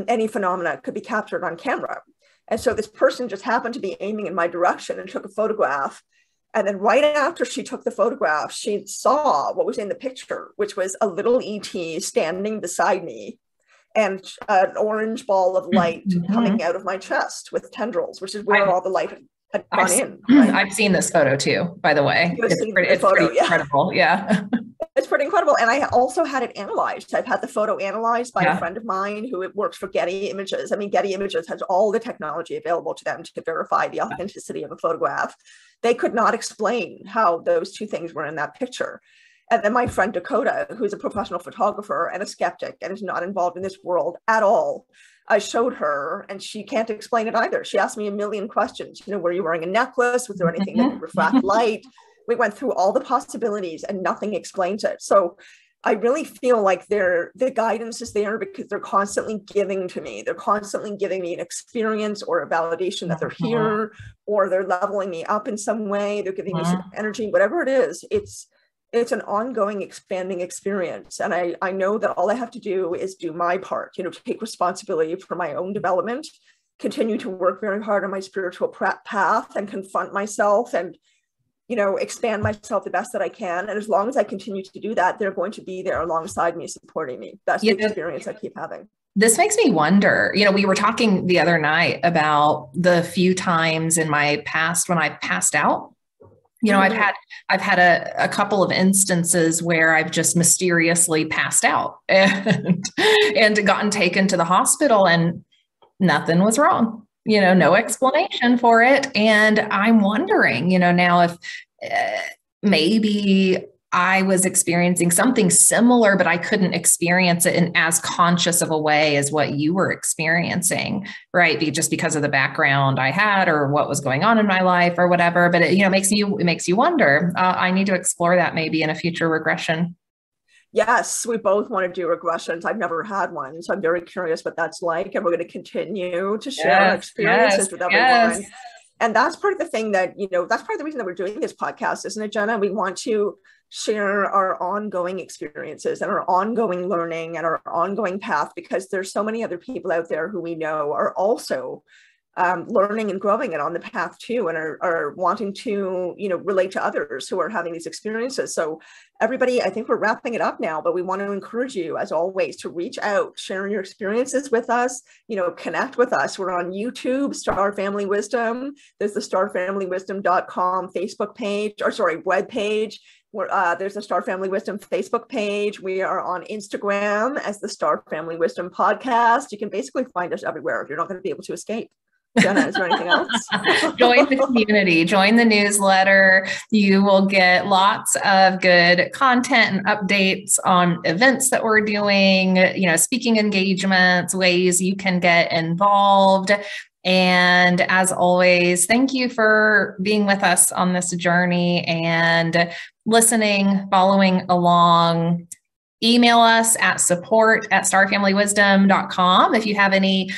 any phenomena could be captured on camera. And so this person just happened to be aiming in my direction and took a photograph. And then right after she took the photograph, she saw what was in the picture, which was a little ET standing beside me and an orange ball of light coming out of my chest with tendrils, which is where all the light had gone in. Right? I've seen this photo too, by the way. It's pretty incredible. Yeah. It's pretty incredible. And I also had it analyzed. I've had the photo analyzed by a friend of mine who works for Getty Images. I mean, Getty Images has all the technology available to them to verify the authenticity of a photograph. They could not explain how those two things were in that picture. And then my friend Dakota, who's a professional photographer and a skeptic and is not involved in this world at all, I showed her and she can't explain it either. She asked me a million questions. Were you wearing a necklace? Was there anything that could refract light? We went through all the possibilities and nothing explains it. So I really feel like the guidance is there because they're constantly giving to me. They're constantly giving me an experience or a validation that they're here, or they're leveling me up in some way. They're giving me some energy, whatever it is. It's an ongoing, expanding experience. And I know that all I have to do is do my part, take responsibility for my own development, continue to work very hard on my spiritual path and confront myself and, expand myself the best that I can. And as long as I continue to do that, they're going to be there alongside me, supporting me. That's the experience I keep having. This makes me wonder, we were talking the other night about the few times in my past when I passed out. I've had a couple of instances where I've just mysteriously passed out and gotten taken to the hospital and nothing was wrong, no explanation for it. And I'm wondering, now if maybe I was experiencing something similar, but I couldn't experience it in as conscious of a way as what you were experiencing, right? Just because of the background I had or what was going on in my life or whatever. But it makes you wonder. I need to explore that maybe in a future regression. Yes, we both want to do regressions. I've never had one, so I'm very curious what that's like. And we're going to continue to share our experiences with everyone. And that's part of the thing that, that's part of the reason that we're doing this podcast, isn't it, Jenna? We want to share our ongoing experiences and our ongoing learning and our ongoing path, because there's so many other people out there who we know are also learning and growing and on the path too, and are wanting to, relate to others who are having these experiences. So everybody, I think we're wrapping it up now, but we want to encourage you, as always, to reach out, share your experiences with us, connect with us. We're on YouTube, Star Family Wisdom. There's the starfamilywisdom.com Facebook page, web page. There's a Star Family Wisdom Facebook page. We are on Instagram as the Star Family Wisdom Podcast. You can basically find us everywhere. You're not going to be able to escape. Jenna, is there anything else? Join the community, join the newsletter. You will get lots of good content and updates on events that we're doing, speaking engagements, ways you can get involved. And as always, thank you for being with us on this journey and listening, following along. Email us at support@starfamilywisdom.com if you have any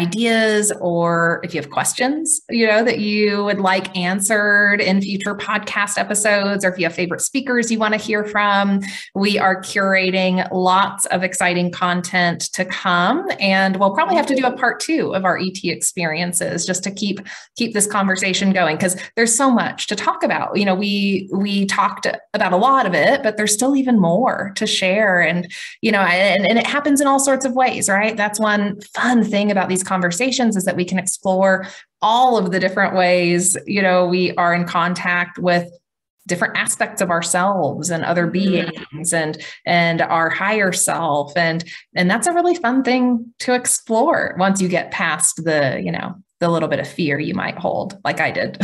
ideas or if you have questions, that you would like answered in future podcast episodes, or if you have favorite speakers you want to hear from. We are curating lots of exciting content to come, and we'll probably have to do a part 2 of our ET experiences just to keep this conversation going, because there's so much to talk about. We talked about a lot of it, but there's still even more to share, and and it happens in all sorts of ways, right? That's one fun thing about these conversations, is that we can explore all of the different ways, we are in contact with different aspects of ourselves and other beings and our higher self. And that's a really fun thing to explore once you get past the little bit of fear you might hold, like I did.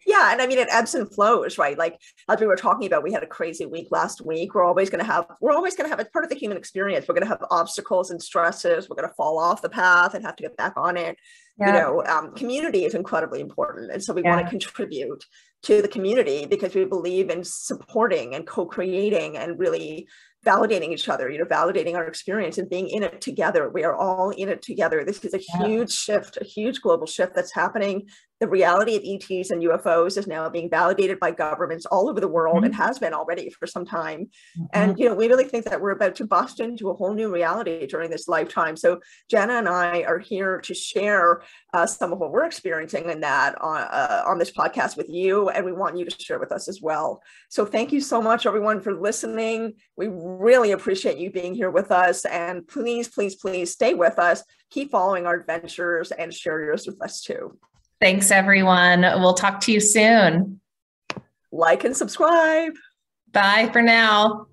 Yeah. And I mean, it ebbs and flows, right? Like, as we were talking about, we had a crazy week last week. We're always going to have, it's part of the human experience. We're going to have obstacles and stresses. We're going to fall off the path and have to get back on it. Yeah. Community is incredibly important. And so we want to contribute to the community, because we believe in supporting and co-creating and really validating each other, validating our experience and being in it together. We are all in it together. This is a huge shift, a huge global shift that's happening. The reality of ETs and UFOs is now being validated by governments all over the world and has been already for some time. And, we really think that we're about to bust into a whole new reality during this lifetime. So Jenna and I are here to share some of what we're experiencing in that on this podcast with you. And we want you to share with us as well. So thank you so much, everyone, for listening. We really appreciate you being here with us. And please, please, please stay with us. Keep following our adventures and share yours with us too. Thanks, everyone. We'll talk to you soon. Like and subscribe. Bye for now.